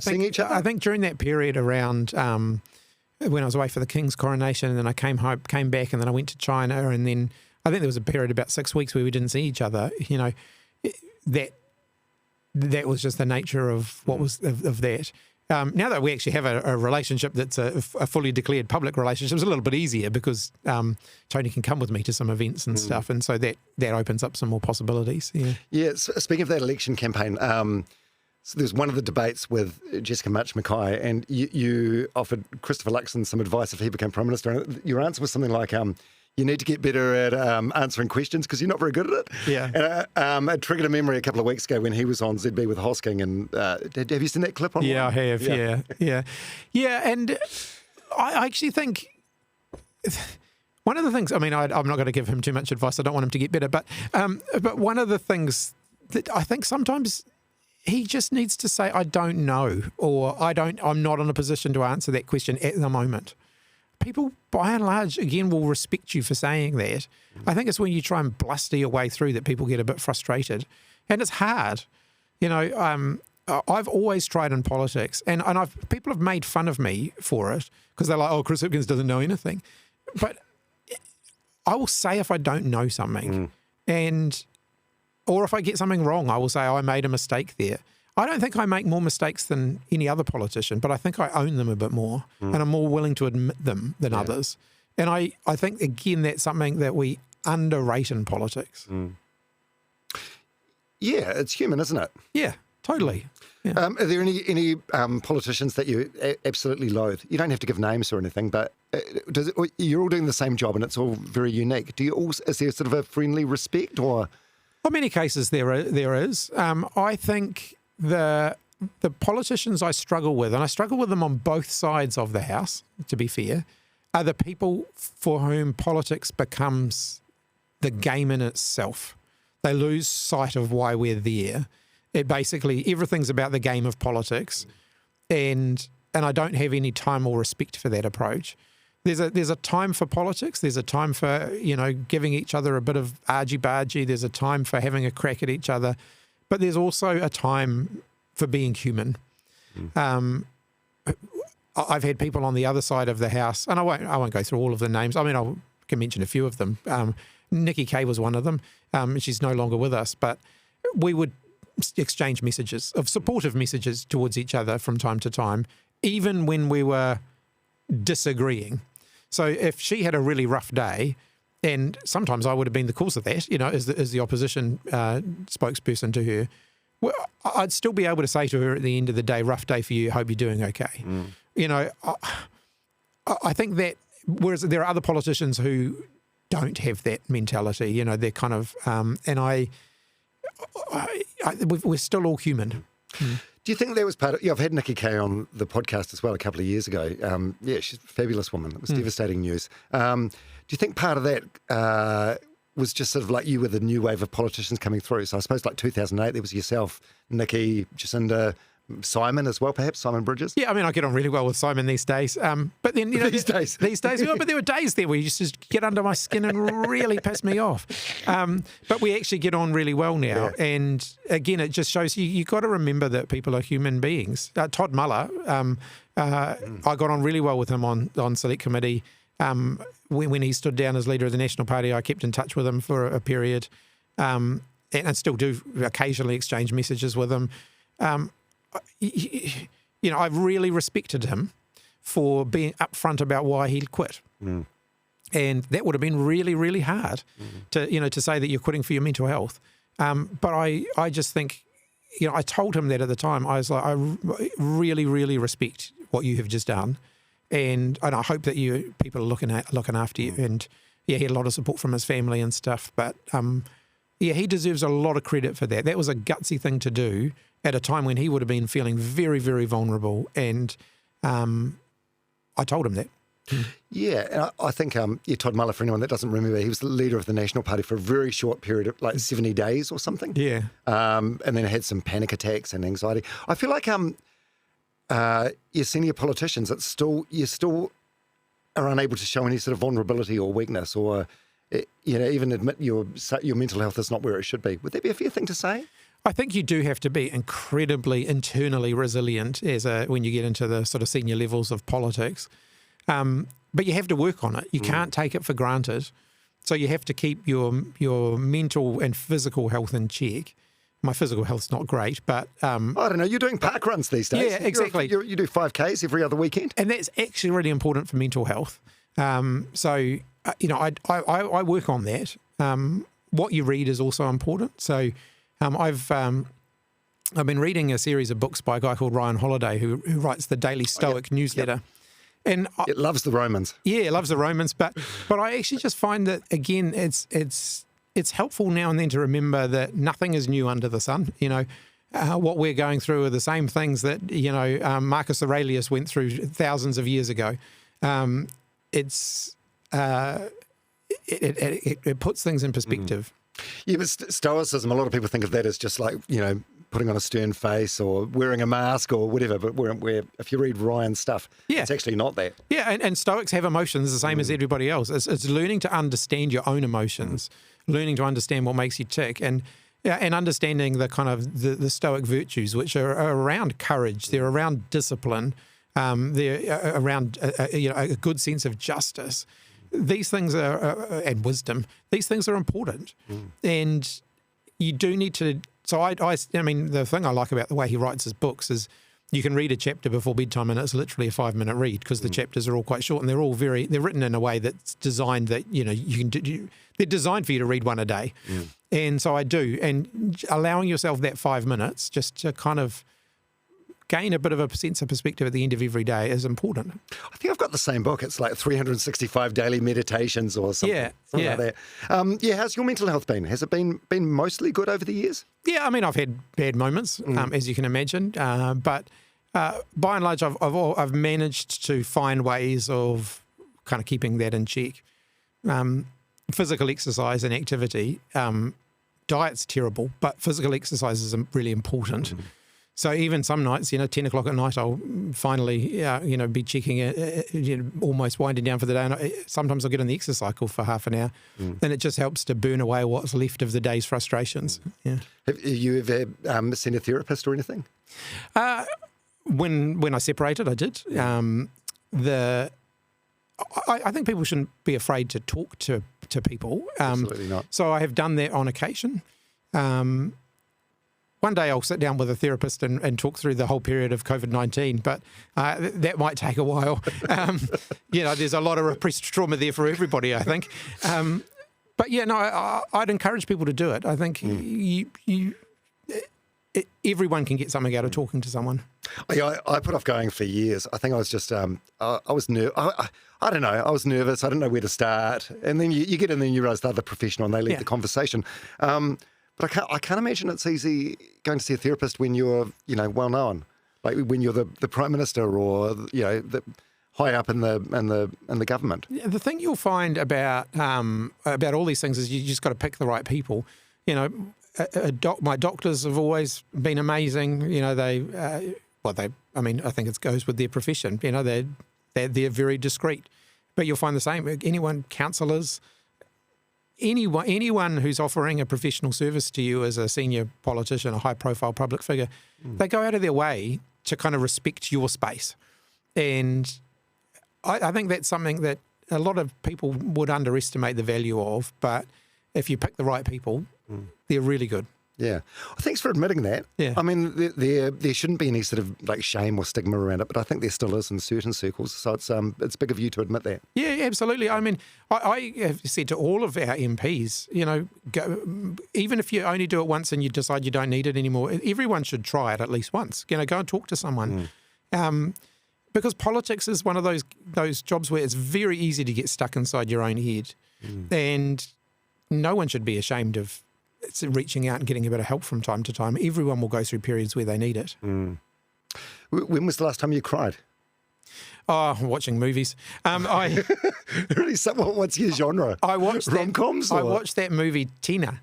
seeing each other? I think during that period around when I was away for the King's coronation, and then I came back, and then I went to China, and then I think there was a period about 6 weeks where we didn't see each other. That was just the nature of what was of that. Now that we actually have a relationship that's a fully declared public relationship, it's a little bit easier because Tony can come with me to some events and stuff, and so that opens up some more possibilities. Yeah. So speaking of that election campaign, so there's one of the debates with Jessica Mackay, and you offered Christopher Luxon some advice if he became Prime Minister, and your answer was something like, you need to get better at answering questions because you're not very good at it. Yeah. And it triggered a memory a couple of weeks ago when he was on ZB with Hosking. And have you seen that clip online? Yeah, I have. Yeah. And I actually think one of the things, I'm not going to give him too much advice. I don't want him to get better. But one of the things that I think sometimes he just needs to say, I don't know, or I'm not in a position to answer that question at the moment. People, by and large, again, will respect you for saying that. I think it's when you try and bluster your way through that people get a bit frustrated. And it's hard. I've always tried in politics, and people have made fun of me for it because they're like, oh, Chris Hipkins doesn't know anything. But I will say if I don't know something, or if I get something wrong, I will say, I made a mistake there. I don't think I make more mistakes than any other politician, but I think I own them a bit more and I'm more willing to admit them than others. And I think, again, that's something that we underrate in politics. Yeah, it's human, isn't it? Yeah, totally. Yeah. Are there any politicians that you absolutely loathe? You don't have to give names or anything, but you're all doing the same job and it's all very unique. Is there sort of a friendly respect or...? In many cases there is. I think the politicians I struggle with, and I struggle with them on both sides of the house, to be fair, are the people for whom politics becomes the game in itself. They lose sight of why we're there. Everything's about the game of politics, and I don't have any time or respect for that approach. There's a time for politics. There's a time for, giving each other a bit of argy-bargy. There's a time for having a crack at each other. But there's also a time for being human. I've had people on the other side of the house, and I won't go through all of the names. I can mention a few of them. Nikki Kay was one of them. She's no longer with us, but we would exchange messages, of supportive messages towards each other from time to time, even when we were disagreeing. So if she had a really rough day, and sometimes I would have been the cause of that, as the opposition spokesperson to her, well, I'd still be able to say to her at the end of the day, rough day for you, hope you're doing okay. I think that, whereas there are other politicians who don't have that mentality, they're kind of, we're still all human. Do you think that was part of... I've had Nikki Kay on the podcast as well a couple of years ago. She's a fabulous woman. It was devastating news. Do you think part of that was just sort of like you were the new wave of politicians coming through? So I suppose like 2008, there was yourself, Nikki, Jacinda, Simon as well, perhaps, Simon Bridges? Yeah, I get on really well with Simon these days. But then, These days, but there were days there where you just get under my skin and really piss me off. But we actually get on really well now. Yeah. And again, it just shows you've got to remember that people are human beings. Todd Muller, I got on really well with him on Select Committee. When he stood down as leader of the National Party, I kept in touch with him for a period, and still do occasionally exchange messages with him. I've really respected him for being upfront about why he'd quit. And that would have been really, really hard to say that you're quitting for your mental health. But I just think, I told him that at the time. I was like, I really, really respect what you have just done. and I hope that people are looking after you. And yeah, he had a lot of support from his family and stuff. But yeah, he deserves a lot of credit for that. That was a gutsy thing to do at a time when he would have been feeling very, very vulnerable. And I told him that. Yeah, and I think Todd Muller, for anyone that doesn't remember, he was the leader of the National Party for a very short period of like 70 days or something. Yeah. And then had some panic attacks and anxiety. I feel like your senior politicians, you still are unable to show any sort of vulnerability or weakness, or even admit your mental health is not where it should be. Would that be a fair thing to say? I think you do have to be incredibly internally resilient when you get into the sort of senior levels of politics. But you have to work on it. You can't take it for granted. So you have to keep your mental and physical health in check. My physical health's not great, but... I don't know, you're doing park runs these days. Yeah, exactly. You do 5Ks every other weekend. And that's actually really important for mental health. So I work on that. What you read is also important. So I've been reading a series of books by a guy called Ryan Holiday who writes the Daily Stoic newsletter. Yep. And it loves the Romans. Yeah, it loves the Romans. But I actually just find that, again, it's helpful now and then to remember that nothing is new under the sun. What we're going through are the same things that, Marcus Aurelius went through thousands of years ago. It puts things in perspective. Yeah, but Stoicism, a lot of people think of that as just like, putting on a stern face or wearing a mask or whatever. But if you read Ryan's stuff, it's actually not that. Yeah, and Stoics have emotions the same as everybody else. It's learning to understand your own emotions, learning to understand what makes you tick, and understanding the kind of the Stoic virtues, which are around courage, they're around discipline, they're around a good sense of justice. These things are and wisdom. These things are important, and you do need to. So I mean, the thing I like about the way he writes his books is you can read a chapter before bedtime and it's literally a 5-minute read because the chapters are all quite short and they're written in a way that's designed that, they're designed for you to read one a day. And so I do. And allowing yourself that 5 minutes just to kind of gain a bit of a sense of perspective at the end of every day is important. I think I've got the same book. It's like 365 daily meditations or something, like that. How's your mental health been? Has it been mostly good over the years? Yeah, I mean, I've had bad moments, as you can imagine, but by and large, I've managed to find ways of kind of keeping that in check. Physical exercise and activity, diet's terrible, but physical exercise is really important. So even some nights, 10 o'clock at night, I'll finally, be checking it, almost winding down for the day. And sometimes I'll get on the exercise cycle for half an hour, and it just helps to burn away what's left of the day's frustrations. Yeah. Have you ever seen a therapist or anything? When I separated, I did. I think people shouldn't be afraid to talk to people. Absolutely not. So I have done that on occasion. One day I'll sit down with a therapist and talk through the whole period of COVID-19, but that might take a while. There's a lot of repressed trauma there for everybody, I think. I'd encourage people to do it. I think everyone can get something out of talking to someone. I put off going for years. I think I was just, I was nervous. I don't know. I was nervous. I didn't know where to start. And then you get in there and you realise they're the professional and they lead the conversation. But I can't imagine it's easy going to see a therapist when you're, well known, like when you're the Prime Minister or the high up in the government. The thing you'll find about all these things is you just got to pick the right people. My doctors have always been amazing. I think it goes with their profession. They're very discreet, but you'll find the same. Counsellors. Anyone who's offering a professional service to you as a senior politician, a high-profile public figure, they go out of their way to kind of respect your space. And I think that's something that a lot of people would underestimate the value of, but if you pick the right people, they're really good. Yeah. Well, thanks for admitting that. Yeah. I mean, there shouldn't be any sort of like shame or stigma around it, but I think there still is in certain circles. So it's big of you to admit that. Yeah, absolutely. I mean, I have said to all of our MPs, go, even if you only do it once and you decide you don't need it anymore, everyone should try it at least once. Go and talk to someone. because politics is one of those jobs where it's very easy to get stuck inside your own head, and no one should be ashamed of reaching out and getting a bit of help from time to time. Everyone will go through periods where they need it. When was the last time you cried? Oh, watching movies. Really? What's your genre? I watched rom-coms. I watched that movie Tina,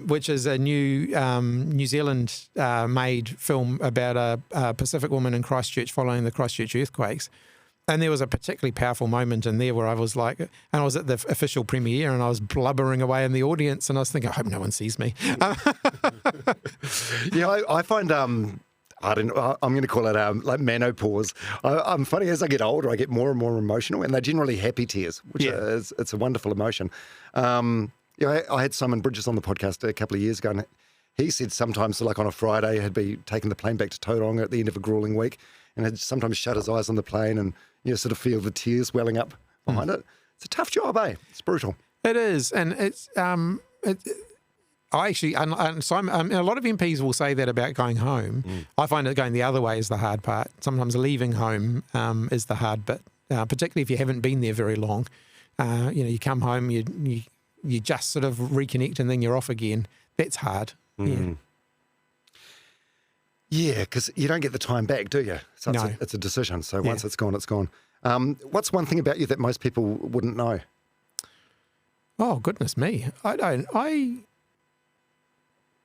which is a new New Zealand made film about a Pacific woman in Christchurch following the Christchurch earthquakes. And there was a particularly powerful moment in there where I was like, and I was at the official premiere and I was blubbering away in the audience and I was thinking, I hope no one sees me. Yeah, I find, I don't know, I'm going to call it like menopause. I'm funny, as I get older, I get more and more emotional, and they're generally happy tears, which is, it's a wonderful emotion. I had Simon Bridges on the podcast a couple of years ago, and he said sometimes, like on a Friday, he'd be taking the plane back to Tauranga at the end of a grueling week, and he'd sometimes shut his eyes on the plane and sort of feel the tears welling up behind it. It's a tough job, eh? It's brutal. It is, and it's I actually, and Simon, a lot of MPs will say that about going home. I find that going the other way is the hard part. Sometimes leaving home is the hard bit, particularly if you haven't been there very long. You come home, you just sort of reconnect, and then you're off again. That's hard. Yeah, because you don't get the time back, do you? So No. It's a decision. So once it's gone, it's gone. What's one thing about you that most people wouldn't know? Oh, goodness me. I don't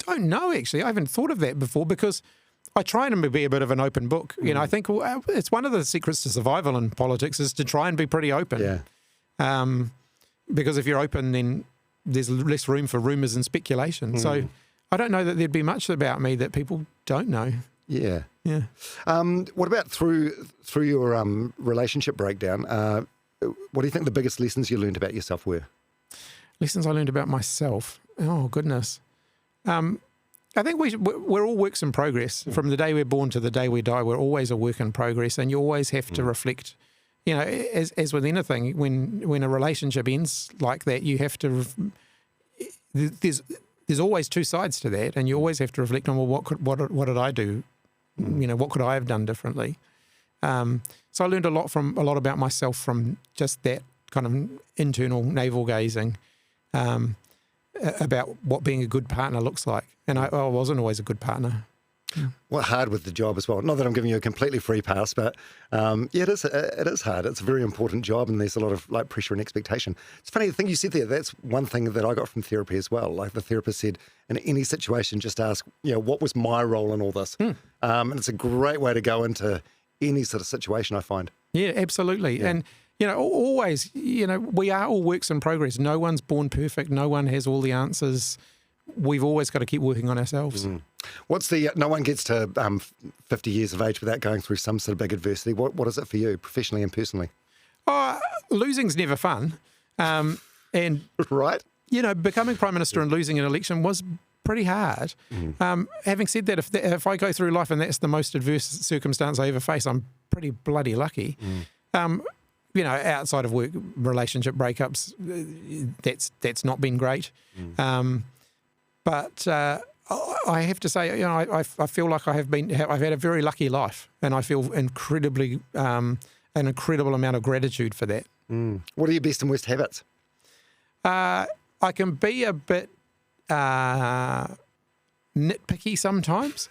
know, actually. I haven't thought of that before because I try and be a bit of an open book. I think it's one of the secrets to survival in politics is to try and be pretty open. Yeah. Because if you're open, then there's less room for rumours and speculation. So I don't know that there'd be much about me that people don't know. Yeah. Yeah. What about through your relationship breakdown? What do you think the biggest lessons you learned about yourself were? Lessons I learned about myself. Oh, goodness. I think we're all works in progress. From the day we're born to the day we die, we're always a work in progress, and you always have to reflect. As with anything, when a relationship ends like that, you have to. There's always two sides to that, and you always have to reflect on what did I do? What could I have done differently? So I learned a lot about myself from just that kind of internal navel gazing. About what being a good partner looks like. And I wasn't always a good partner. Well, hard with the job as well. Not that I'm giving you a completely free pass, but it is hard. It's a very important job, and there's a lot of like pressure and expectation. It's funny, the thing you said there, that's one thing that I got from therapy as well. Like the therapist said, in any situation, just ask, what was my role in all this? And it's a great way to go into any sort of situation, I find. Yeah, absolutely. Yeah. And always, we are all works in progress. No one's born perfect. No one has all the answers. We've always got to keep working on ourselves. No one gets to 50 years of age without going through some sort of big adversity. What is it for you, professionally and personally? Losing's never fun. And right? Becoming Prime Minister and losing an election was pretty hard. Having said that, if I go through life and that's the most adverse circumstance I ever face, I'm pretty bloody lucky. Outside of work, relationship breakups, that's not been great. But I have to say, I feel like I've had a very lucky life, and I feel an incredible amount of gratitude for that. What are your best and worst habits? I can be a bit nitpicky sometimes.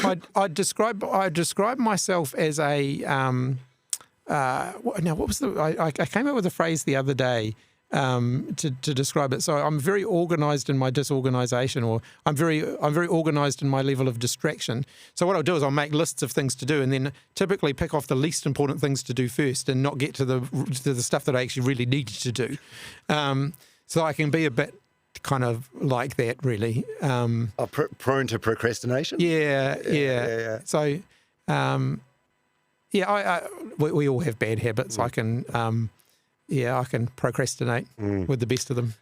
I describe myself as a what was I came up with a phrase the other day to describe it. So I'm very organised in my disorganisation, or I'm very organised in my level of distraction. So what I'll do is I'll make lists of things to do, and then typically pick off the least important things to do first, and not get to the stuff that I actually really needed to do. So I can be a bit kind of like that, really. Prone to procrastination? Yeah. So. We all have bad habits. I can procrastinate with the best of them.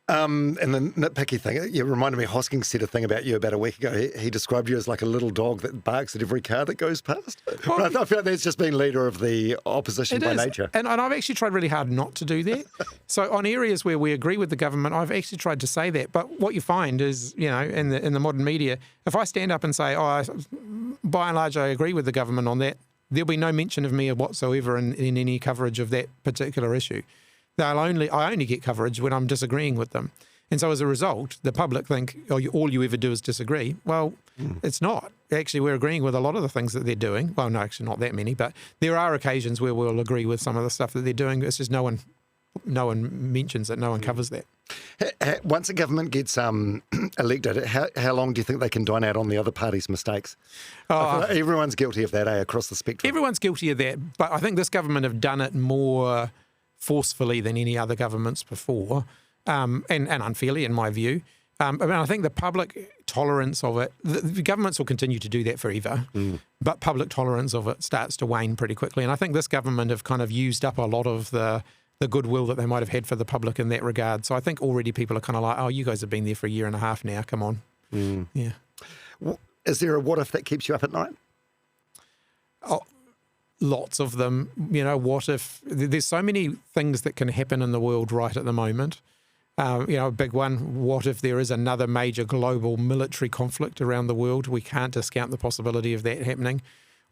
And the nitpicky thing, it reminded me, Hoskins said a thing about you about a week ago. He described you as like a little dog that barks at every car that goes past. Well, I feel like that's just being leader of the opposition by nature. And I've actually tried really hard not to do that. So on areas where we agree with the government, I've actually tried to say that. But what you find is, in the modern media, if I stand up and say, by and large, I agree with the government on that, there'll be no mention of me whatsoever in any coverage of that particular issue. I only get coverage when I'm disagreeing with them. And so as a result, the public think, oh, all you ever do is disagree. Well, it's not. Actually, we're agreeing with a lot of the things that they're doing. Well, no, actually not that many, but there are occasions where we'll agree with some of the stuff that they're doing. It's just no one mentions it, no one covers that. Once a government gets elected, how long do you think they can dine out on the other party's mistakes? I feel like everyone's guilty of that, across the spectrum. Everyone's guilty of that, but I think this government have done it more forcefully than any other governments before, and unfairly in my view. I think the public tolerance of it, the governments will continue to do that forever, but public tolerance of it starts to wane pretty quickly. And I think this government have kind of used up a lot of the goodwill that they might have had for the public in that regard. So I think already people are kind of like, oh, you guys have been there for a year and a half now, come on. Yeah. Is there a what if that keeps you up at night? Oh, lots of them. What if? There's so many things that can happen in the world right at the moment. A big one, what if there is another major global military conflict around the world? We can't discount the possibility of that happening.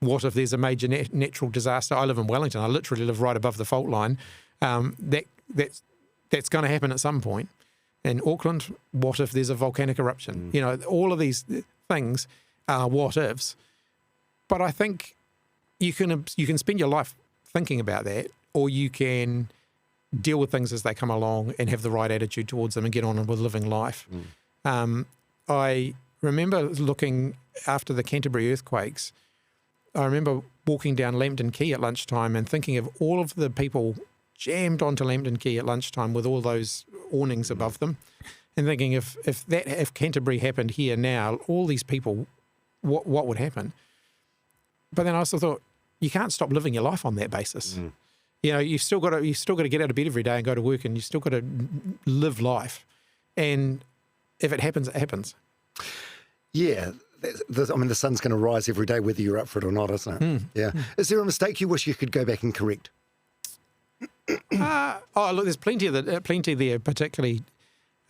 What if there's a major natural disaster? I live in Wellington. I literally live right above the fault line. That's going to happen at some point. In Auckland, what if there's a volcanic eruption? All of these things are what ifs. But I think you can spend your life thinking about that, or you can deal with things as they come along and have the right attitude towards them and get on with living life. I remember looking after the Canterbury earthquakes. I remember walking down Lambton Quay at lunchtime and thinking of all of the people jammed onto Lambton Quay at lunchtime with all those awnings above them, and thinking if Canterbury happened here now, all these people, what would happen? But then I also thought, you can't stop living your life on that basis. You've still got to get out of bed every day and go to work, and you've still got to live life. And if it happens, it happens. Yeah. The sun's going to rise every day, whether you're up for it or not, isn't it? Yeah. Is there a mistake you wish you could go back and correct? Look, there's plenty there, particularly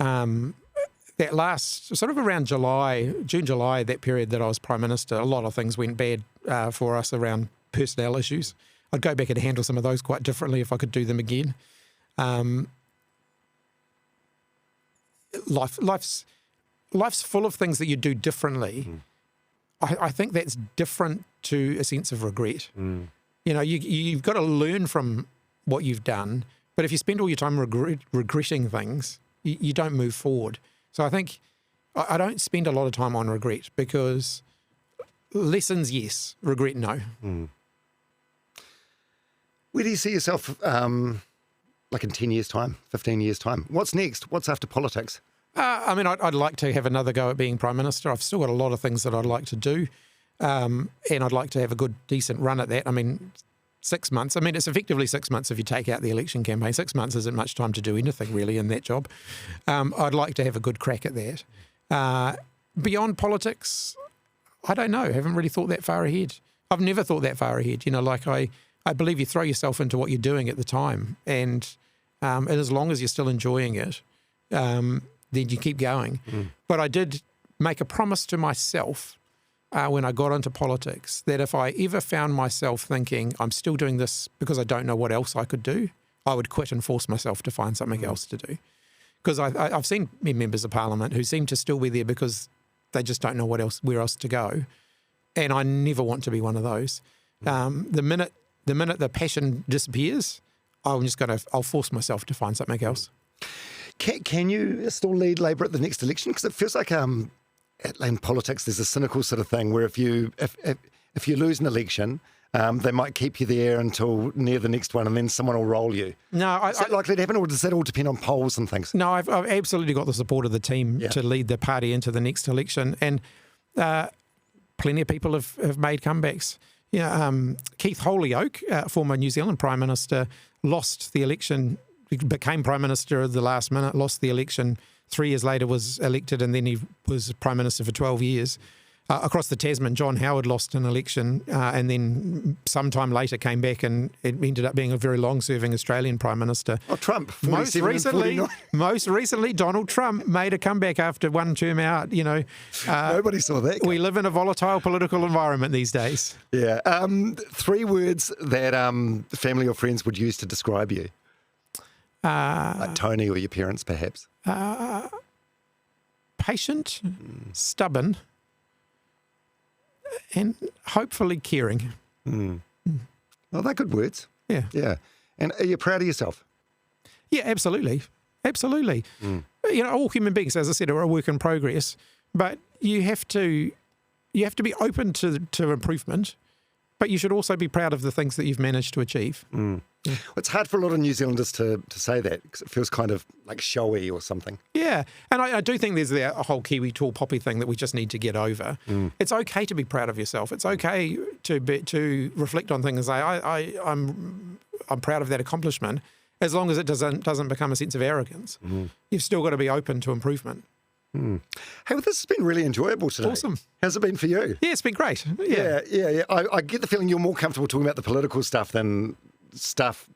that last, sort of around June, July, that period that I was Prime Minister. A lot of things went bad for us around personnel issues. I'd go back and handle some of those quite differently if I could do them again. Life's full of things that you do differently. I think that's different to a sense of regret. You've got to learn from what you've done, but if you spend all your time regretting things, you don't move forward. So I think I don't spend a lot of time on regret, because lessons, yes, regret, no. Where do you see yourself like in 10 years' time, 15 years' time? What's next? What's after politics? I'd like to have another go at being Prime Minister. I've still got a lot of things that I'd like to do, and I'd like to have a good, decent run at that. 6 months. It's effectively 6 months if you take out the election campaign. 6 months isn't much time to do anything really in that job. I'd like to have a good crack at that. Beyond politics, I don't know. I haven't really thought that far ahead. I've never thought that far ahead. I believe you throw yourself into what you're doing at the time, and as long as you're still enjoying it, then you keep going. But I did make a promise to myself when I got into politics that if I ever found myself thinking I'm still doing this because I don't know what else I could do, I would quit and force myself to find something else to do. Because I've seen members of Parliament who seem to still be there because they just don't know where else to go, and I never want to be one of those. The minute the passion disappears, I'll force myself to find something else. Can you still lead Labour at the next election? Because it feels like in politics there's a cynical sort of thing where if you lose an election, they might keep you there until near the next one, and then someone will roll you. No, is that likely to happen, or does that all depend on polls and things? No, I've absolutely got the support of the team to lead the party into the next election, and plenty of people have made comebacks. Keith Holyoake, former New Zealand Prime Minister, lost the election, became Prime Minister at the last minute, lost the election, 3 years later was elected, and then he was Prime Minister for 12 years. across the Tasman, John Howard lost an election and then sometime later came back, and it ended up being a very long-serving Australian Prime Minister. Oh, Trump. Most recently, Donald Trump made a comeback after one term out. Nobody saw that. We live in a volatile political environment these days. Yeah. 3 words that family or friends would use to describe you. Like Tony or your parents, perhaps. Patient, stubborn, and hopefully caring. Well, they're good words. Yeah. Yeah. And are you proud of yourself? Yeah, absolutely. Absolutely. All human beings, as I said, are a work in progress, but you have to be open to improvement, but you should also be proud of the things that you've managed to achieve. Well, it's hard for a lot of New Zealanders to say that because it feels kind of like showy or something. Yeah, and I do think there's a whole Kiwi tall poppy thing that we just need to get over. It's okay to be proud of yourself. It's okay to reflect on things and say, I'm proud of that accomplishment, as long as it doesn't become a sense of arrogance. You've still got to be open to improvement. Hey, well, this has been really enjoyable today. Awesome. How's it been for you? Yeah, it's been great. Yeah. I get the feeling you're more comfortable talking about the political stuff than stuff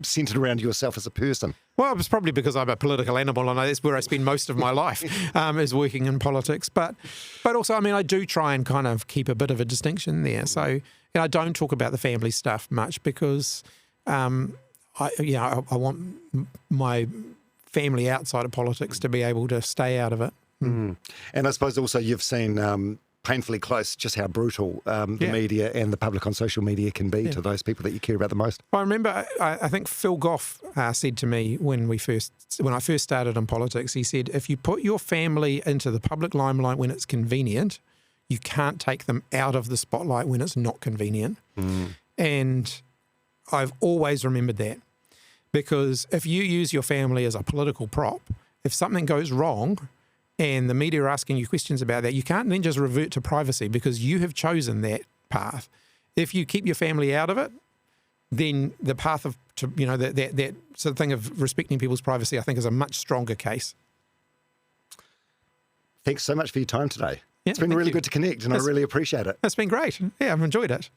centred around yourself as a person. Well, it's probably because I'm a political animal and that's where I spend most of my life is working in politics. But also, I do try and kind of keep a bit of a distinction there. So I don't talk about the family stuff much because I want my family outside of politics to be able to stay out of it. And I suppose also you've seen painfully close just how brutal the media and the public on social media can be to those people that you care about the most. I remember, I think Phil Goff said to me when I first started in politics, he said, if you put your family into the public limelight when it's convenient, you can't take them out of the spotlight when it's not convenient. And I've always remembered that, because if you use your family as a political prop, if something goes wrong and the media are asking you questions about that, you can't then just revert to privacy because you have chosen that path. If you keep your family out of it, then the path that sort of thing of respecting people's privacy, I think, is a much stronger case. Thanks so much for your time today. Yeah, it's been really good to connect, and I really appreciate it. It's been great. Yeah, I've enjoyed it.